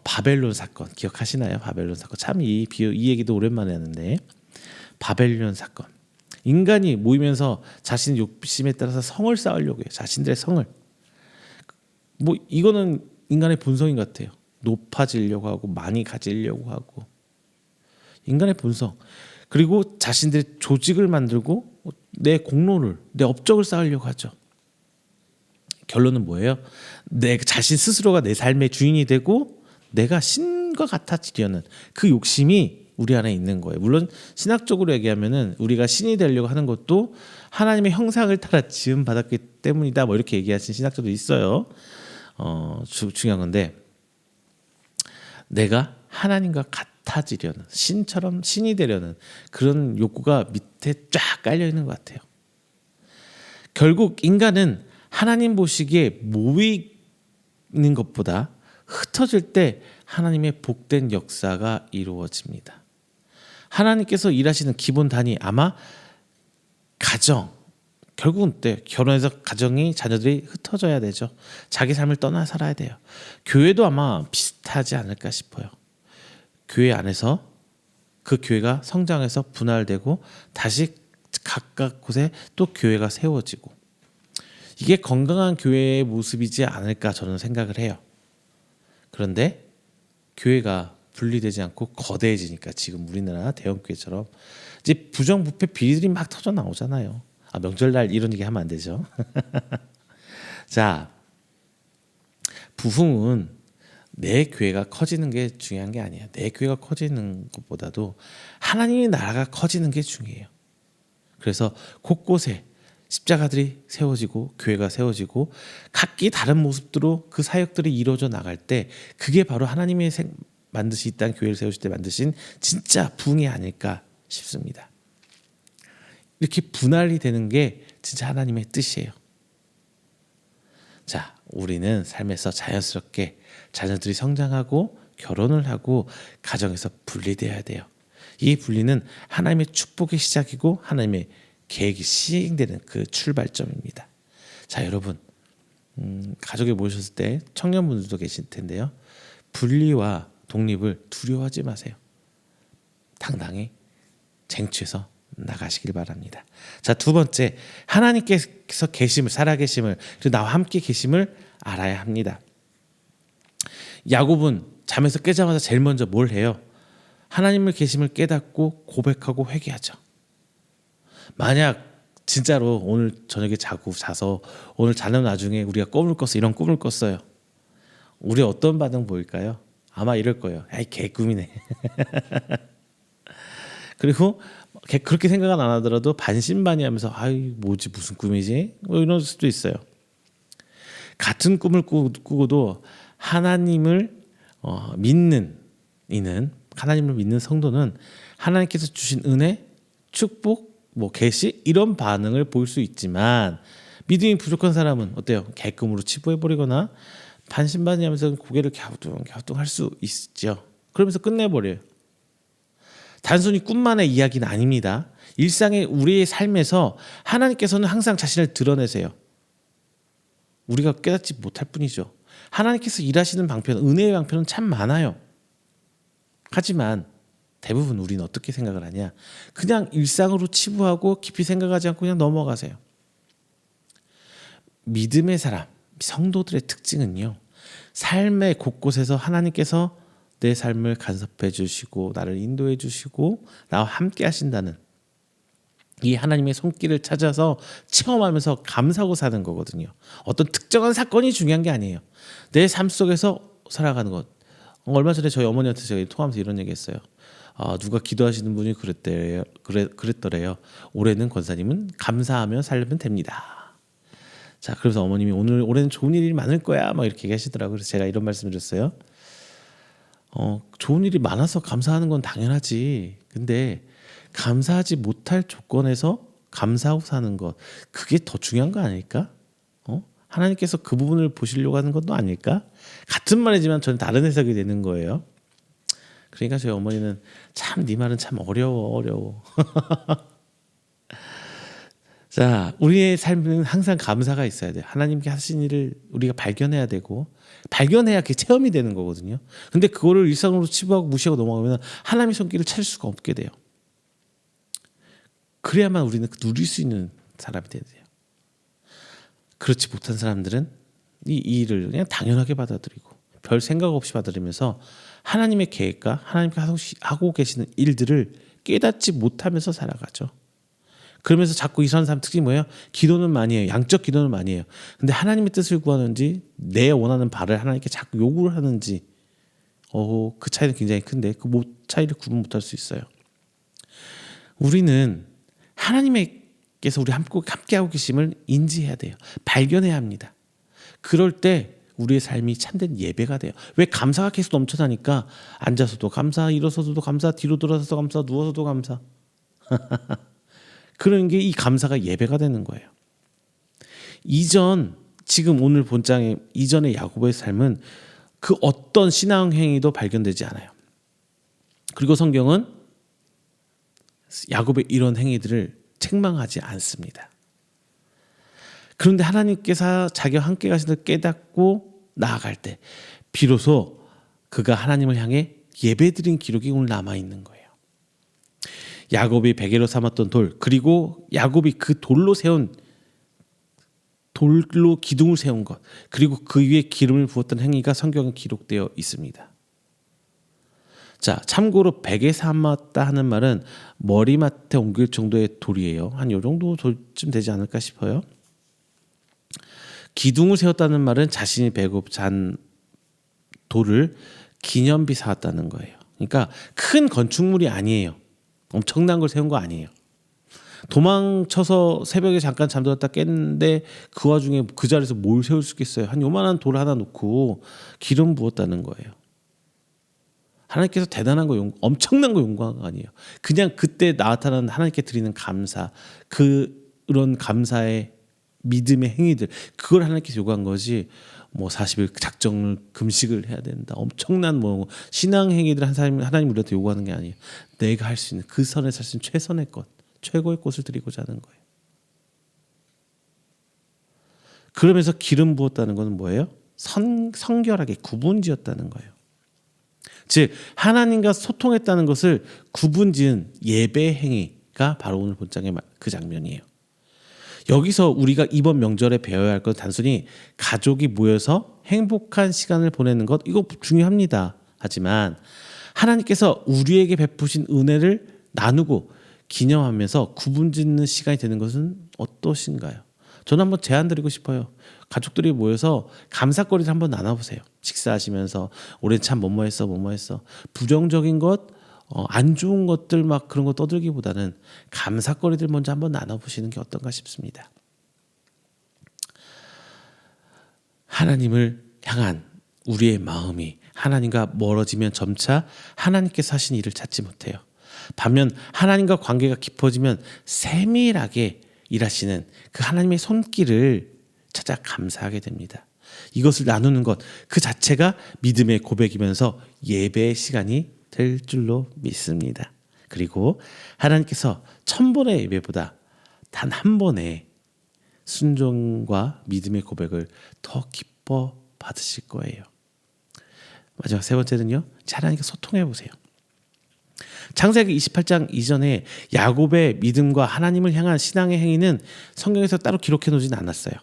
바벨론 사건 기억하시나요? 바벨론 사건 참 이 얘기도 오랜만에 하는데 바벨론 사건. 인간이 모이면서 자신의 욕심에 따라서 성을 쌓으려고 해요. 자신들의 성을. 이거는 인간의 본성인 것 같아요. 높아지려고 하고 많이 가지려고 하고 인간의 본성. 그리고 자신들의 조직을 만들고 내 공로를 내 업적을 쌓으려고 하죠. 결론은 뭐예요? 내 자신 스스로가 내 삶의 주인이 되고 내가 신과 같아지려는 그 욕심이 우리 안에 있는 거예요. 물론 신학적으로 얘기하면은 우리가 신이 되려고 하는 것도 하나님의 형상을 따라 지음 받았기 때문이다. 이렇게 얘기하시는 신학자도 있어요. 중요한 건데 내가 하나님과 같아지려는 신처럼 신이 되려는 그런 욕구가 밑에 쫙 깔려 있는 것 같아요. 결국 인간은 하나님 보시기에 모이는 것보다 흩어질 때 하나님의 복된 역사가 이루어집니다. 하나님께서 일하시는 기본 단위 아마 가정, 결국은 때 결혼해서 가정이 자녀들이 흩어져야 되죠. 자기 삶을 떠나 살아야 돼요. 교회도 아마 비슷하지 않을까 싶어요. 교회 안에서 그 교회가 성장해서 분할되고 다시 각각 곳에 또 교회가 세워지고, 이게 건강한 교회의 모습이지 않을까 저는 생각을 해요. 그런데 교회가 분리되지 않고 거대해지니까 지금 우리나라 대형교회처럼 이제 부정부패 비리들이 막 터져 나오잖아요. 명절날 이런 얘기 하면 안 되죠. 자, 부흥은 내 교회가 커지는 게 중요한 게 아니에요. 내 교회가 커지는 것보다도 하나님의 나라가 커지는 게 중요해요. 그래서 곳곳에 십자가들이 세워지고 교회가 세워지고 각기 다른 모습으로 그 사역들이 이루어져 나갈 때, 그게 바로 하나님의 만드신 이 땅 교회를 세우실 때 만드신 진짜 부흥이 아닐까 싶습니다. 이렇게 분할이 되는 게 진짜 하나님의 뜻이에요. 자, 우리는 삶에서 자연스럽게 자녀들이 성장하고 결혼을 하고 가정에서 분리되어야 돼요. 이 분리는 하나님의 축복의 시작이고 하나님의 계획이 시행되는 그 출발점입니다. 자, 여러분, 가족에 모셨을 때 청년분들도 계실 텐데요. 분리와 독립을 두려워하지 마세요. 당당히 쟁취해서 나가시길 바랍니다. 자, 두 번째, 하나님께서 계심을, 살아계심을, 그리고 나와 함께 계심을 알아야 합니다. 야곱은 잠에서 깨자마자 제일 먼저 뭘 해요? 하나님의 계심을 깨닫고 고백하고 회개하죠. 만약 진짜로 오늘 저녁에 자서 오늘 자는 나중에 우리가 꿈을 꿨어, 이런 꿈을 꿨어요. 우리 어떤 반응 보일까요? 아마 이럴 거예요. 에이, 개꿈이네. 그리고 그렇게 생각은 안 하더라도 반신반의하면서 아이 뭐지, 무슨 꿈이지? 뭐 이럴 수도 있어요. 같은 꿈을 꾸고도 하나님을 믿는 이는, 하나님을 믿는 성도는 하나님께서 주신 은혜, 축복, 계시, 이런 반응을 보일 수 있지만, 믿음이 부족한 사람은 어때요? 개꿈으로 치부해버리거나 반신반의하면서 고개를 갸우뚱할 수 있죠. 그러면서 끝내버려요. 단순히 꿈만의 이야기는 아닙니다. 일상의 우리의 삶에서 하나님께서는 항상 자신을 드러내세요. 우리가 깨닫지 못할 뿐이죠. 하나님께서 일하시는 방편, 은혜의 방편은 참 많아요. 하지만 대부분 우리는 어떻게 생각을 하냐? 그냥 일상으로 치부하고 깊이 생각하지 않고 그냥 넘어가세요. 믿음의 사람, 성도들의 특징은요, 삶의 곳곳에서 하나님께서 내 삶을 간섭해 주시고 나를 인도해 주시고 나와 함께 하신다는 이 하나님의 손길을 찾아서 체험하면서 감사하고 사는 거거든요. 어떤 특정한 사건이 중요한 게 아니에요. 내 삶 속에서 살아가는 것. 얼마 전에 저희 어머니한테 제가 통화하면서 이런 얘기했어요. 누가 기도하시는 분이 그랬더래요. 올해는 권사님은 감사하며 살면 됩니다. 자, 그래서 어머님이 올해는 좋은 일이 많을 거야 막 이렇게 얘기하시더라고요. 그래서 제가 이런 말씀을 드렸어요. 좋은 일이 많아서 감사하는 건 당연하지. 근데 감사하지 못할 조건에서 감사하고 사는 것, 그게 더 중요한 거 아닐까? 하나님께서 그 부분을 보시려고 하는 것도 아닐까? 같은 말이지만 저는 다른 해석이 되는 거예요. 그러니까 저희 어머니는 참 네 말은 참 어려워. 자, 우리의 삶은 항상 감사가 있어야 돼요. 하나님께 하신 일을 우리가 발견해야 되고, 발견해야 그게 체험이 되는 거거든요. 근데 그거를 일상으로 치부하고 무시하고 넘어가면 하나님의 손길을 찾을 수가 없게 돼요. 그래야만 우리는 누릴 수 있는 사람이 돼야 돼요. 그렇지 못한 사람들은 이 일을 그냥 당연하게 받아들이고 별 생각 없이 받아들이면서 하나님의 계획과 하나님께서 하고 계시는 일들을 깨닫지 못하면서 살아가죠. 그러면서 자꾸 이상한 사람 특징이 뭐예요? 기도는 많이 해요. 양적 기도는 많이 해요. 근데 하나님의 뜻을 구하는지 내 원하는 바를 하나님께 자꾸 요구를 하는지, 그 차이는 굉장히 큰데 그 차이를 구분 못할 수 있어요. 우리는 하나님께서 우리 함께하고 계심을 인지해야 돼요. 발견해야 합니다. 그럴 때 우리의 삶이 참된 예배가 돼요. 왜? 감사가 계속 넘쳐나니까 앉아서도 감사, 일어서서도 감사, 뒤로 돌아서도 감사, 누워서도 감사. 그런 게 이 감사가 예배가 되는 거예요. 지금 오늘 본장의 이전의 야곱의 삶은 그 어떤 신앙 행위도 발견되지 않아요. 그리고 성경은 야곱의 이런 행위들을 책망하지 않습니다. 그런데 하나님께서 자기와 함께 가시는 깨닫고 나아갈 때 비로소 그가 하나님을 향해 예배드린 기록이 오늘 남아있는 거예요. 야곱이 베개로 삼았던 돌, 그리고 야곱이 그 돌로 기둥을 세운 것, 그리고 그 위에 기름을 부었던 행위가 성경에 기록되어 있습니다. 자, 참고로 베개 삼았다 하는 말은 머리맡에 옮길 정도의 돌이에요. 한 요 정도 돌쯤 되지 않을까 싶어요. 기둥을 세웠다는 말은 자신이 베고 잔 돌을 기념비 삼았다는 거예요. 그러니까 큰 건축물이 아니에요. 엄청난 걸 세운 거 아니에요. 도망쳐서 새벽에 잠깐 잠들었다 깼는데 그 와중에 그 자리에서 뭘 세울 수 있겠어요. 한 요만한 돌 하나 놓고 기름 부었다는 거예요. 하나님께서 대단한 거 엄청난 거 요구한 거 아니에요. 그냥 그때 나타나는 하나님께 드리는 감사, 그런 감사의 믿음의 행위들, 그걸 하나님께서 요구한 거지. 뭐 40일 작정을 금식을 해야 된다. 엄청난 뭐 신앙 행위들 하나님 우리한테 요구하는 게 아니에요. 내가 할 수 있는 그 선에 살 수 있는 최선의 것, 최고의 꽃을 드리고자 하는 거예요. 그러면서 기름 부었다는 것은 뭐예요? 성결하게 구분지었다는 거예요. 즉 하나님과 소통했다는 것을 구분지은 예배 행위가 바로 오늘 본장의 그 장면이에요. 여기서 우리가 이번 명절에 배워야 할 건 단순히 가족이 모여서 행복한 시간을 보내는 것, 이거 중요합니다. 하지만 하나님께서 우리에게 베푸신 은혜를 나누고 기념하면서 구분짓는 시간이 되는 것은 어떠신가요? 저는 한번 제안 드리고 싶어요. 가족들이 모여서 감사거리를 한번 나눠보세요. 식사하시면서 올해 참 뭐뭐 했어. 부정적인 것, 안 좋은 것들 막 그런 거 떠들기보다는 감사거리들 먼저 한번 나눠보시는 게 어떤가 싶습니다. 하나님을 향한 우리의 마음이 하나님과 멀어지면 점차 하나님께서 하신 일을 찾지 못해요. 반면 하나님과 관계가 깊어지면 세밀하게 일하시는 그 하나님의 손길을 찾아 감사하게 됩니다. 이것을 나누는 것 그 자체가 믿음의 고백이면서 예배의 시간이 될 줄로 믿습니다. 그리고 하나님께서 1000번의 예배보다 단 한 번의 순종과 믿음의 고백을 더 기뻐 받으실 거예요. 마지막 세 번째는요. 하나님과 소통해 보세요. 창세기 28장 이전에 야곱의 믿음과 하나님을 향한 신앙의 행위는 성경에서 따로 기록해 놓진 않았어요.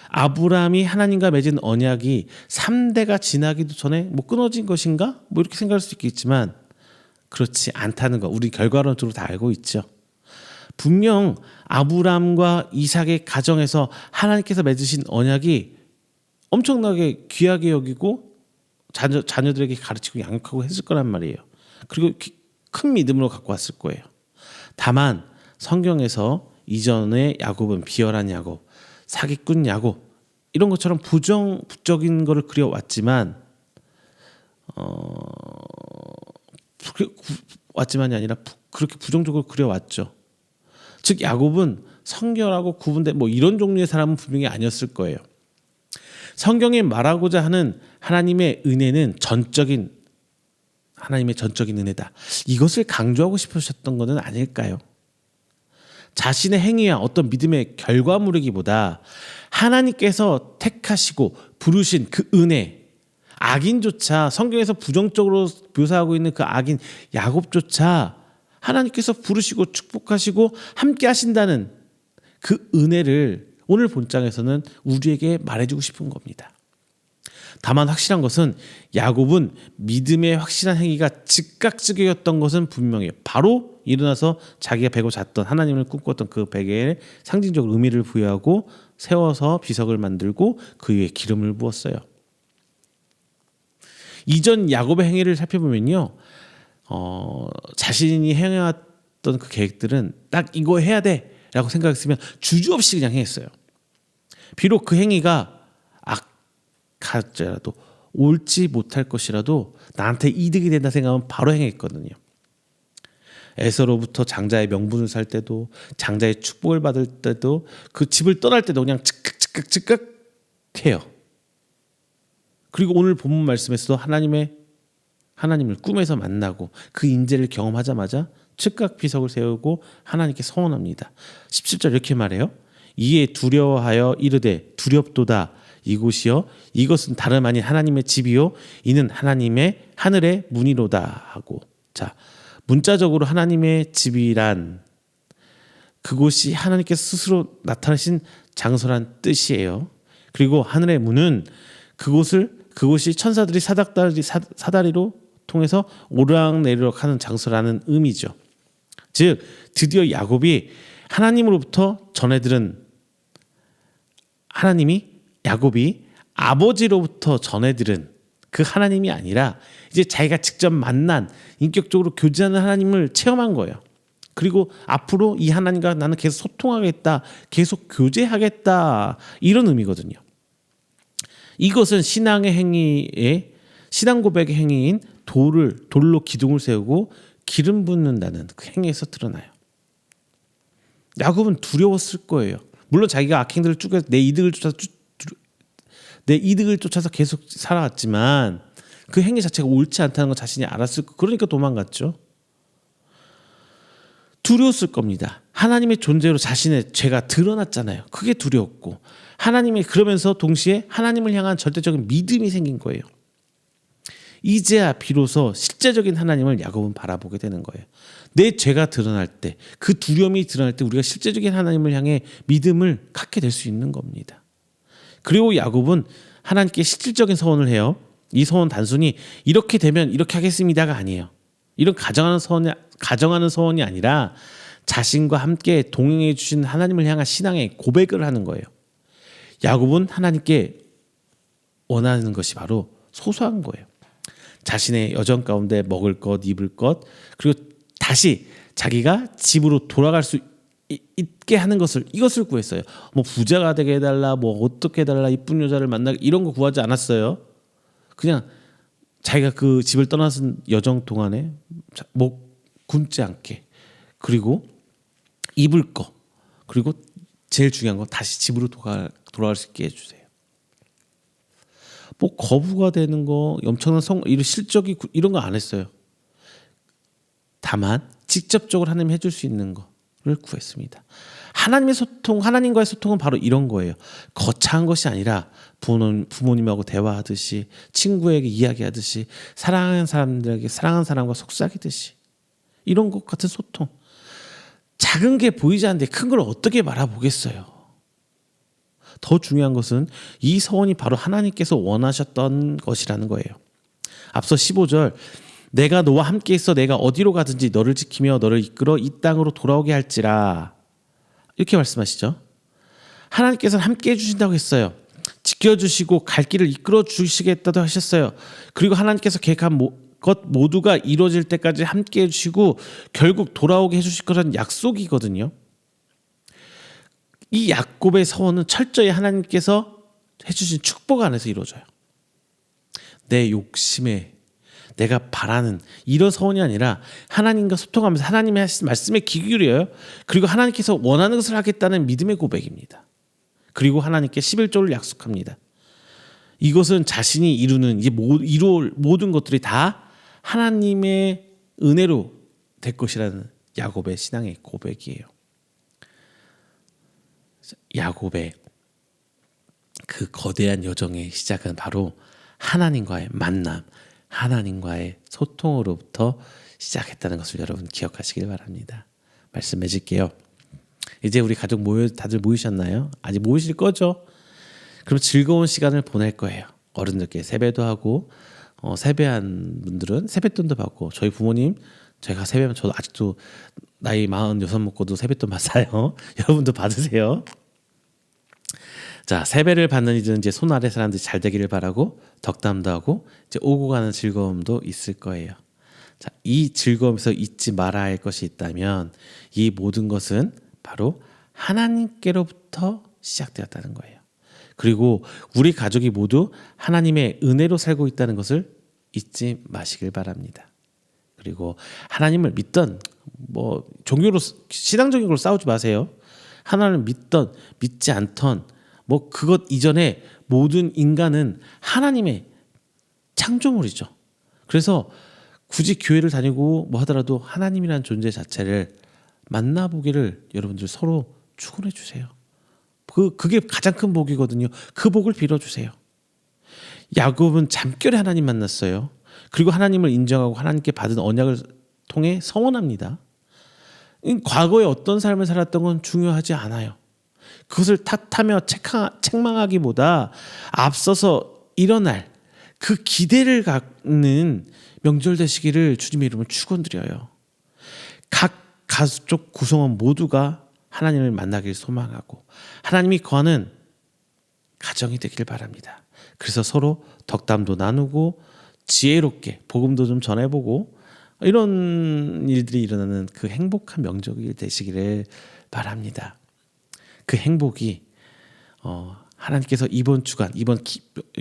아브라함이 하나님과 맺은 언약이 3대가 지나기도 전에 뭐 끊어진 것인가? 뭐 이렇게 생각할 수 있겠지만 그렇지 않다는 거 우리 결과론적으로 다 알고 있죠. 분명 아브라함과 이삭의 가정에서 하나님께서 맺으신 언약이 엄청나게 귀하게 여기고 자녀들에게 가르치고 양육하고 했을 거란 말이에요. 그리고 큰 믿음으로 갖고 왔을 거예요. 다만 성경에서 이전에 야곱은 비열한 야곱, 사기꾼 야곱 이런 것처럼 부정적인 거를 그려왔지만이 아니라 그렇게 부정적으로 그려왔죠. 즉 야곱은 성결하고 구분된 뭐 이런 종류의 사람은 분명히 아니었을 거예요. 성경이 말하고자 하는 하나님의 은혜는 하나님의 전적인 은혜다. 이것을 강조하고 싶으셨던 것은 아닐까요? 자신의 행위와 어떤 믿음의 결과물이기보다 하나님께서 택하시고 부르신 그 은혜, 악인조차 성경에서 부정적으로 묘사하고 있는 그 악인 야곱조차 하나님께서 부르시고 축복하시고 함께 하신다는 그 은혜를 오늘 본장에서는 우리에게 말해주고 싶은 겁니다. 다만 확실한 것은 야곱은 믿음의 확실한 행위가 즉각적이었던 것은 분명해요. 바로 일어나서 자기가 베고 잤던 하나님을 꿈꿨던 그 베개에 상징적으로 의미를 부여하고 세워서 비석을 만들고 그 위에 기름을 부었어요. 이전 야곱의 행위를 살펴보면요, 자신이 행해왔던 그 계획들은 딱 이거 해야 돼라고 생각했으면 주저없이 그냥 행했어요. 비록 그 행위가 악할지라도 옳지 못할 것이라도 나한테 이득이 된다 생각하면 바로 행했거든요. 에서로부터 장자의 명분을 살 때도 장자의 축복을 받을 때도 그 집을 떠날 때도 그냥 즉각 해요. 그리고 오늘 본문 말씀에서도 하나님을 꿈에서 만나고 그 인재를 경험하자마자 즉각 비석을 세우고 하나님께 서원합니다. 17절 이렇게 말해요. 이에 두려워하여 이르되 두렵도다. 이곳이요 이것은 다름 아닌 하나님의 집이요 이는 하나님의 하늘의 문이로다 하고. 자, 문자적으로 하나님의 집이란 그곳이 하나님께서 스스로 나타나신 장소란 뜻이에요. 그리고 하늘의 문은 그곳이 천사들이 사다리로 통해서 오르락내리락 하는 장소라는 의미죠. 즉 드디어 야곱이 하나님으로부터 전해들은 야곱이 아버지로부터 전해들은 그 하나님이 아니라 이제 자기가 직접 만난 인격적으로 교제하는 하나님을 체험한 거예요. 그리고 앞으로 이 하나님과 나는 계속 소통하겠다, 계속 교제하겠다, 이런 의미거든요. 이것은 신앙 고백의 행위인 돌로 기둥을 세우고 기름 붓는다는 그 행위에서 드러나요. 야곱은 두려웠을 거예요. 물론 자기가 악행들을 쭉 해서 내 이득을 쫓아서 계속 살아왔지만 그 행위 자체가 옳지 않다는 걸 자신이 알았을 거. 그러니까 도망갔죠. 두려웠을 겁니다. 하나님의 존재로 자신의 죄가 드러났잖아요. 그게 두려웠고, 하나님이 그러면서 동시에 하나님을 향한 절대적인 믿음이 생긴 거예요. 이제야 비로소 실제적인 하나님을 야곱은 바라보게 되는 거예요. 내 죄가 드러날 때, 그 두려움이 드러날 때 우리가 실제적인 하나님을 향해 믿음을 갖게 될 수 있는 겁니다. 그리고 야곱은 하나님께 실질적인 서원을 해요. 이 서원 단순히 이렇게 되면 이렇게 하겠습니다가 아니에요. 이런 가정하는 서원이 아니라 자신과 함께 동행해 주신 하나님을 향한 신앙의 고백을 하는 거예요. 야곱은 하나님께 원하는 것이 바로 소소한 거예요. 자신의 여정 가운데 먹을 것, 입을 것, 그리고 다시 자기가 집으로 돌아갈 수 있게 하는 이것을 구했어요. 뭐 부자가 되게 해달라, 뭐 어떻게 해달라, 이쁜 여자를 만나게, 이런 거 구하지 않았어요. 그냥 자기가 그 집을 떠나선 여정 동안에 굶지 않게, 그리고 입을 거, 그리고 제일 중요한 거 다시 집으로 돌아갈 수 있게 해주세요. 뭐 거부가 되는 거, 엄청난 이런 실적이 이런 거 안 했어요. 다만 직접적으로 하나님 해줄 수 있는 거를 구했습니다. 하나님과의 소통은 바로 이런 거예요. 거창한 것이 아니라 부모님하고 대화하듯이, 친구에게 이야기하듯이, 사랑하는 사람들에게 사랑하는 사람과 속삭이듯이, 이런 것 같은 소통. 작은 게 보이지 않는데 큰 걸 어떻게 말아보겠어요. 더 중요한 것은 이 서원이 바로 하나님께서 원하셨던 것이라는 거예요. 앞서 15절, 내가 너와 함께 있어 내가 어디로 가든지 너를 지키며 너를 이끌어 이 땅으로 돌아오게 할지라, 이렇게 말씀하시죠. 하나님께서는 함께 해주신다고 했어요. 지켜주시고 갈 길을 이끌어 주시겠다고 하셨어요. 그리고 하나님께서 계획한 것 모두가 이루어질 때까지 함께 해주시고 결국 돌아오게 해주실 거라는 약속이거든요. 이 야곱의 서원은 철저히 하나님께서 해주신 축복 안에서 이루어져요. 내 욕심에 내가 바라는 이런 서원이 아니라 하나님과 소통하면서 하나님의 하신 말씀에 귀 기울여요. 그리고 하나님께서 원하는 것을 하겠다는 믿음의 고백입니다. 그리고 하나님께 11조를 약속합니다. 이것은 자신이 이루는 이룰 모든 것들이 다 하나님의 은혜로 될 것이라는 야곱의 신앙의 고백이에요. 야곱의 그 거대한 여정의 시작은 바로 하나님과의 만남, 하나님과의 소통으로부터 시작했다는 것을 여러분 기억하시길 바랍니다. 말씀 맺을게요. 이제 우리 가족 다들 모이셨나요? 아직 모이실 거죠? 그럼 즐거운 시간을 보낼 거예요. 어른들께 세배도 하고, 세배한 분들은 세뱃돈도 받고, 저희 부모님 제가 세배하면 저도 아직도 나이 46 먹고도 세뱃돈 받아요. 여러분도 받으세요. 자, 세배를 받는 이들은 이제 손 아래 사람들이 잘 되기를 바라고 덕담도 하고 이제 오고 가는 즐거움도 있을 거예요. 자, 이 즐거움에서 잊지 말아야 할 것이 있다면 이 모든 것은 바로 하나님께로부터 시작되었다는 거예요. 그리고 우리 가족이 모두 하나님의 은혜로 살고 있다는 것을 잊지 마시길 바랍니다. 그리고 하나님을 믿던 종교로 신앙적인 걸로 싸우지 마세요. 하나님을 믿던 믿지 않던 그것 이전에 모든 인간은 하나님의 창조물이죠. 그래서 굳이 교회를 다니고 하더라도 하나님이라는 존재 자체를 만나보기를 여러분들 서로 축원해 주세요. 그게 가장 큰 복이거든요. 그 복을 빌어주세요. 야곱은 잠결에 하나님 만났어요. 그리고 하나님을 인정하고 하나님께 받은 언약을 통해 성원합니다. 과거에 어떤 삶을 살았던 건 중요하지 않아요. 그것을 탓하며 책망하기보다 앞서서 일어날 그 기대를 갖는 명절 되시기를 주님의 이름으로 축원드려요. 각 가족 구성원 모두가 하나님을 만나길 소망하고 하나님이 거하는 가정이 되길 바랍니다. 그래서 서로 덕담도 나누고 지혜롭게 복음도 좀 전해보고 이런 일들이 일어나는 그 행복한 명절이 되시기를 바랍니다. 그 행복이 하나님께서 이번 주간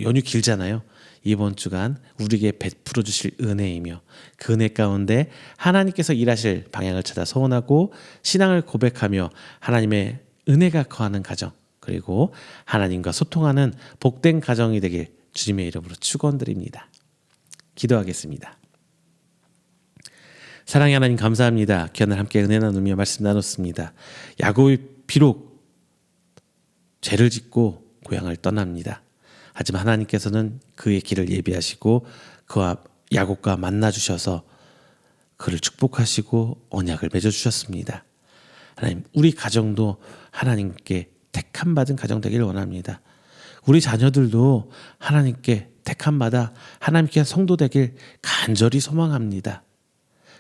연휴 길잖아요. 이번 주간 우리에게 베풀어 주실 은혜이며 그 은혜 가운데 하나님께서 일하실 방향을 찾아 소원하고 신앙을 고백하며 하나님의 은혜가 거하는 가정 그리고 하나님과 소통하는 복된 가정이 되길 주님의 이름으로 축원드립니다. 기도하겠습니다. 사랑의 하나님 감사합니다. 귀한 함께 은혜 나누며 말씀 나눴습니다. 야곱이 비록 죄를 짓고 고향을 떠납니다. 하지만 하나님께서는 그의 길을 예비하시고 그와 야곱과 만나 주셔서 그를 축복하시고 언약을 맺어 주셨습니다. 하나님, 우리 가정도 하나님께 택함 받은 가정 되기를 원합니다. 우리 자녀들도 하나님께 택함 받아 하나님께 성도 되길 간절히 소망합니다.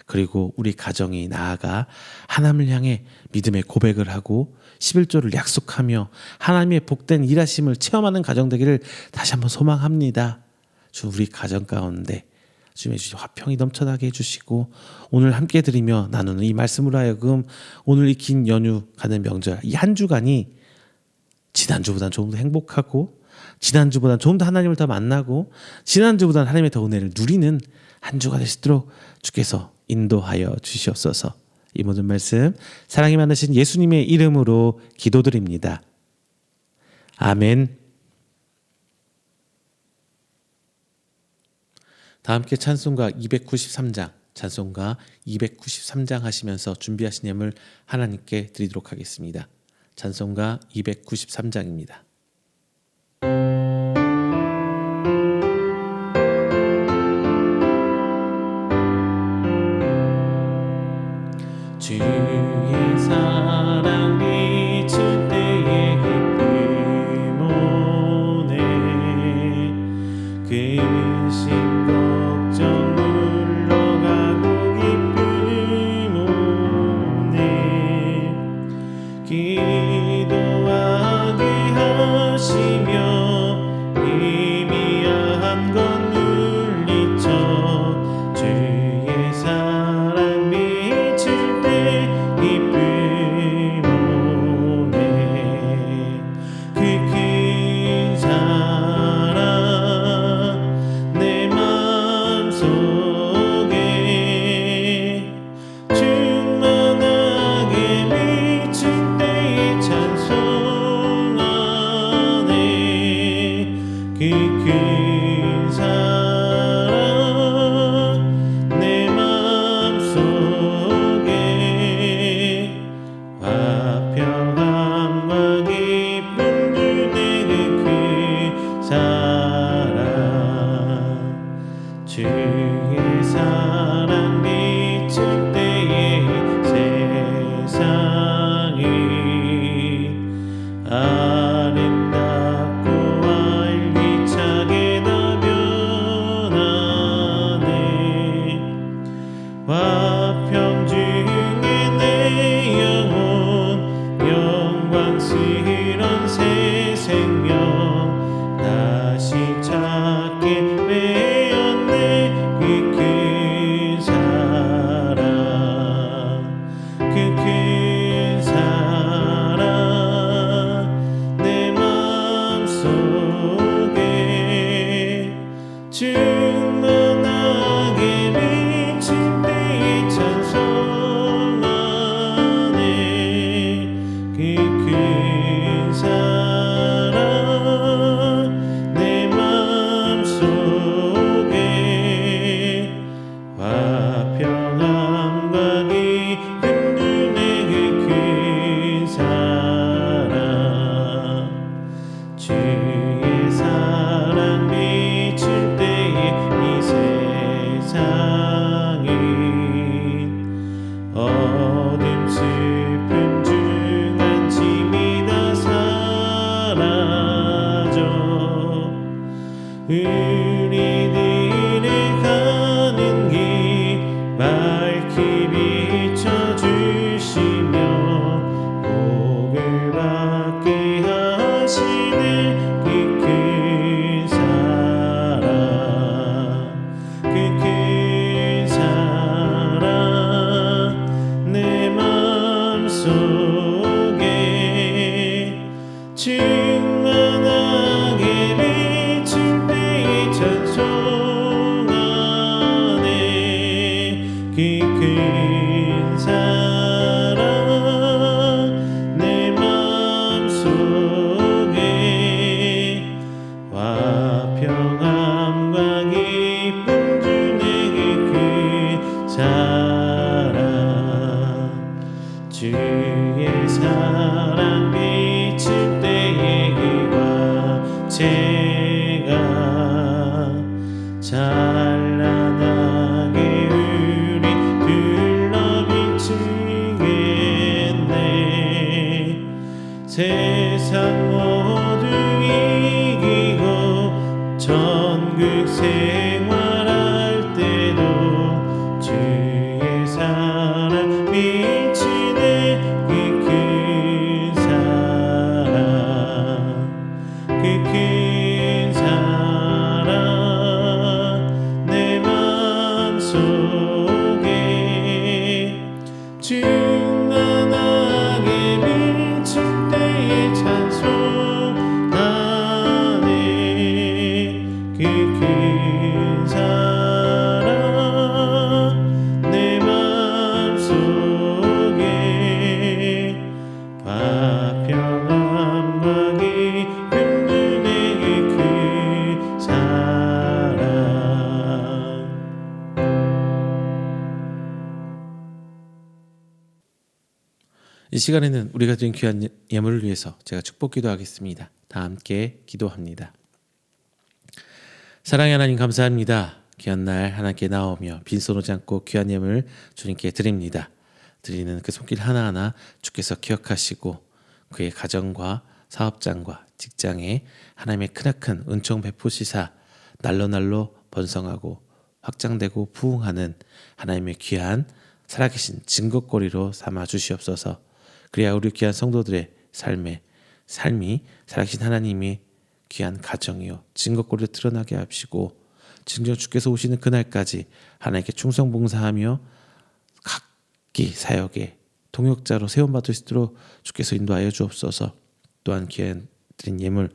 그리고 우리 가정이 나아가 하나님을 향해 믿음의 고백을 하고 11조를 약속하며 하나님의 복된 일하심을 체험하는 가정 되기를 다시 한번 소망합니다. 주 우리 가정 가운데 주님의 주신 화평이 넘쳐나게 해주시고 오늘 함께 드리며 나누는 이 말씀으로 하여금 오늘 이 긴 연휴 가는 명절 이 한 주간이 지난주보다는 조금 더 행복하고 지난주보다는 조금 더 하나님을 더 만나고 지난주보다는 하나님의 더 은혜를 누리는 한 주가 되시도록 주께서 인도하여 주시옵소서. 이 모든 말씀 사랑이 많으신 예수님의 이름으로 기도드립니다. 아멘. 다 함께 찬송가 293장 찬송가 293장 하시면서 준비하신 예물 하나님께 드리도록 하겠습니다. 찬송가 293장입니다. 주의 사랑 비출 때에 기쁨 오네 근심 걱정 물러가고 기쁨 오네 기도하게 하시며 희미한 건 물리쳐 주의 사랑 비출 때 기쁨 오네 그 큰 사랑 내 마음속에 충만하게 비출 때에 찬송하네 그 큰 사랑 내 마음속에 화평함과 기쁨 주네 그 큰 사랑 주의 사랑 비출 때에 세상이 아름답고 활기차게 다 변하네 화평 중에 내 영혼 영광스런 새 생명 다시 찾게 되었네 그 큰 사랑 그 큰 사랑 내 마음속에 충만하게 비친 때에 찬송하네 그 큰 사랑 내 마음속에 화평함과 기쁨 주네 그 큰 사랑 찬란하게 우리 둘러비추겠네. 세상 모두 이기고 천국 생활할 때도 주의 사랑 비치네. 그 큰 사랑, 그 큰 사랑 내 맘속에 충만하게 비칠 때의 찬송하네. 그 큰 사랑 내 맘속에 화평함과 기쁨 주네. 그 사랑. 이 시간에는 우리가 드린 귀한 예물을 위해서 제가 축복 기도하겠습니다. 다 함께 기도합니다. 사랑의 하나님, 감사합니다. 귀한 날 하나님께 나오며 빈손 오지 않고 귀한 예물 주님께 드립니다. 드리는 그 손길 하나하나 주께서 기억하시고 그의 가정과 사업장과 직장에 하나님의 크나큰 은총 베푸시사 날로 번성하고 확장되고 부흥하는 하나님의 귀한 살아계신 증거거리로 삼아 주시옵소서. 그래야 우리 귀한 성도들의 삶이 살아계신 하나님이 귀한 가정이요 증거거리로 드러나게 하시고 진정 주께서 오시는 그날까지 하나님께 충성봉사하며 각기 사역에 동역자로 세움받을 수 있도록 주께서 인도하여 주옵소서. 또한 귀한 드린 예물,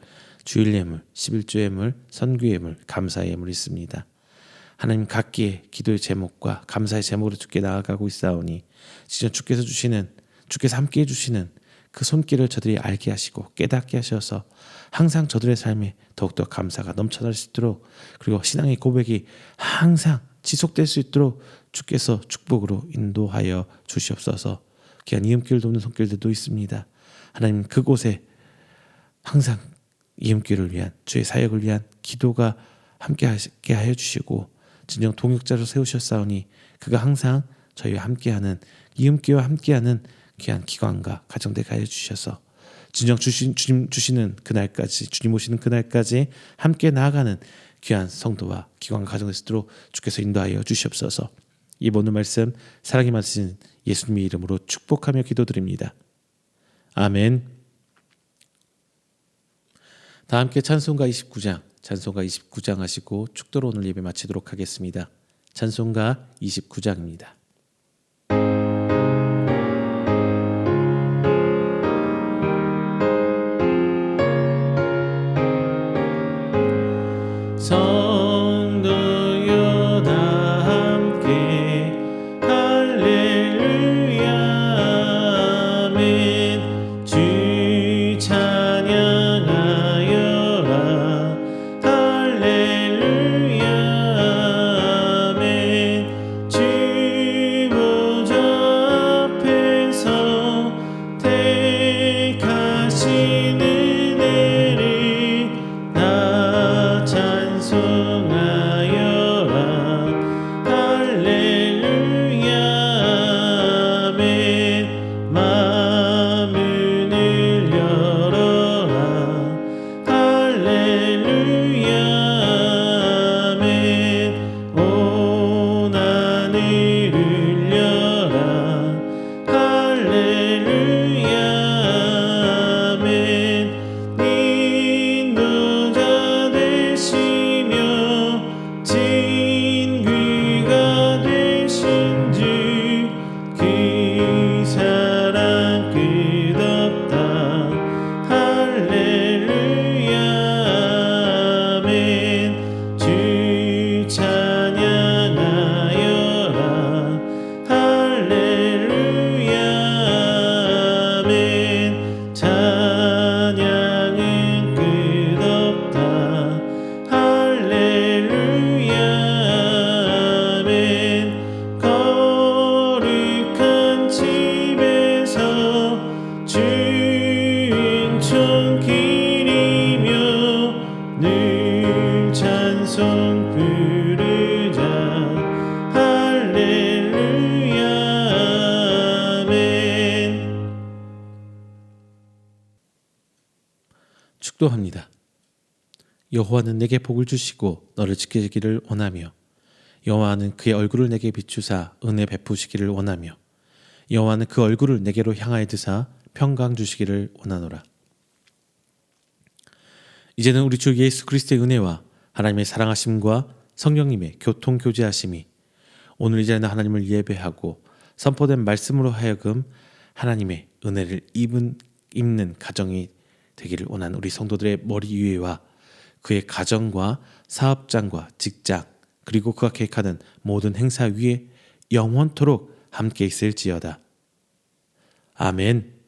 주일 예물, 11조 예물, 선교 예물, 감사의 예물이 있습니다. 하나님 각기의 기도의 제목과 감사의 제목으로 주께 나아가고 있사오니 진짜 주께서 함께해 주시는 그 손길을 저들이 알게 하시고 깨닫게 하셔서 항상 저들의 삶에 더욱더 감사가 넘쳐날 수 있도록, 그리고 신앙의 고백이 항상 지속될 수 있도록 주께서 축복으로 인도하여 주시옵소서. 귀한 이음길 돕는 손길들도 있습니다. 하나님 그곳에 항상 이음길을 위한 주의 사역을 위한 기도가 함께하게 하여 주시고 진정 동역자로 세우셨사오니 그가 항상 저희와 함께하는 이음길과 함께하는 귀한 기관과 가정되게 하여 주셔서 진정 주님 주시는 그날까지, 주님 오시는 그날까지 함께 나아가는 귀한 성도와 기관과 가정될 수 있도록 주께서 인도하여 주시옵소서. 이 모든 말씀 사랑이 많으신 예수님의 이름으로 축복하며 기도드립니다. 아멘. 다 함께 찬송가 29장 하시고 축도로 오늘 예배 마치도록 하겠습니다. 찬송가 29장입니다. 성도여 다 함께 할렐루야 아멘. 주 찬양하여라 할렐루야 아멘. 주 축도합니다. 여호와는 내게 복을 주시고 너를 지키기를 원하며 여호와는 그의 얼굴을 내게 비추사 은혜 베푸시기를 원하며 여호와는 그 얼굴을 내게로 향하여 드사 평강 주시기를 원하노라. 이제는 우리 주 예수 그리스도의 은혜와 하나님의 사랑하심과 성령님의 교통 교제하심이 오늘 이 자리에 하나님을 예배하고 선포된 말씀으로 하여금 하나님의 은혜를 입는 가정이 되기를 원하는 우리 성도들의 머리 위에와 그의 가정과 사업장과 직장 그리고 그가 계획하는 모든 행사 위에 영원토록 함께 있을지어다. 아멘.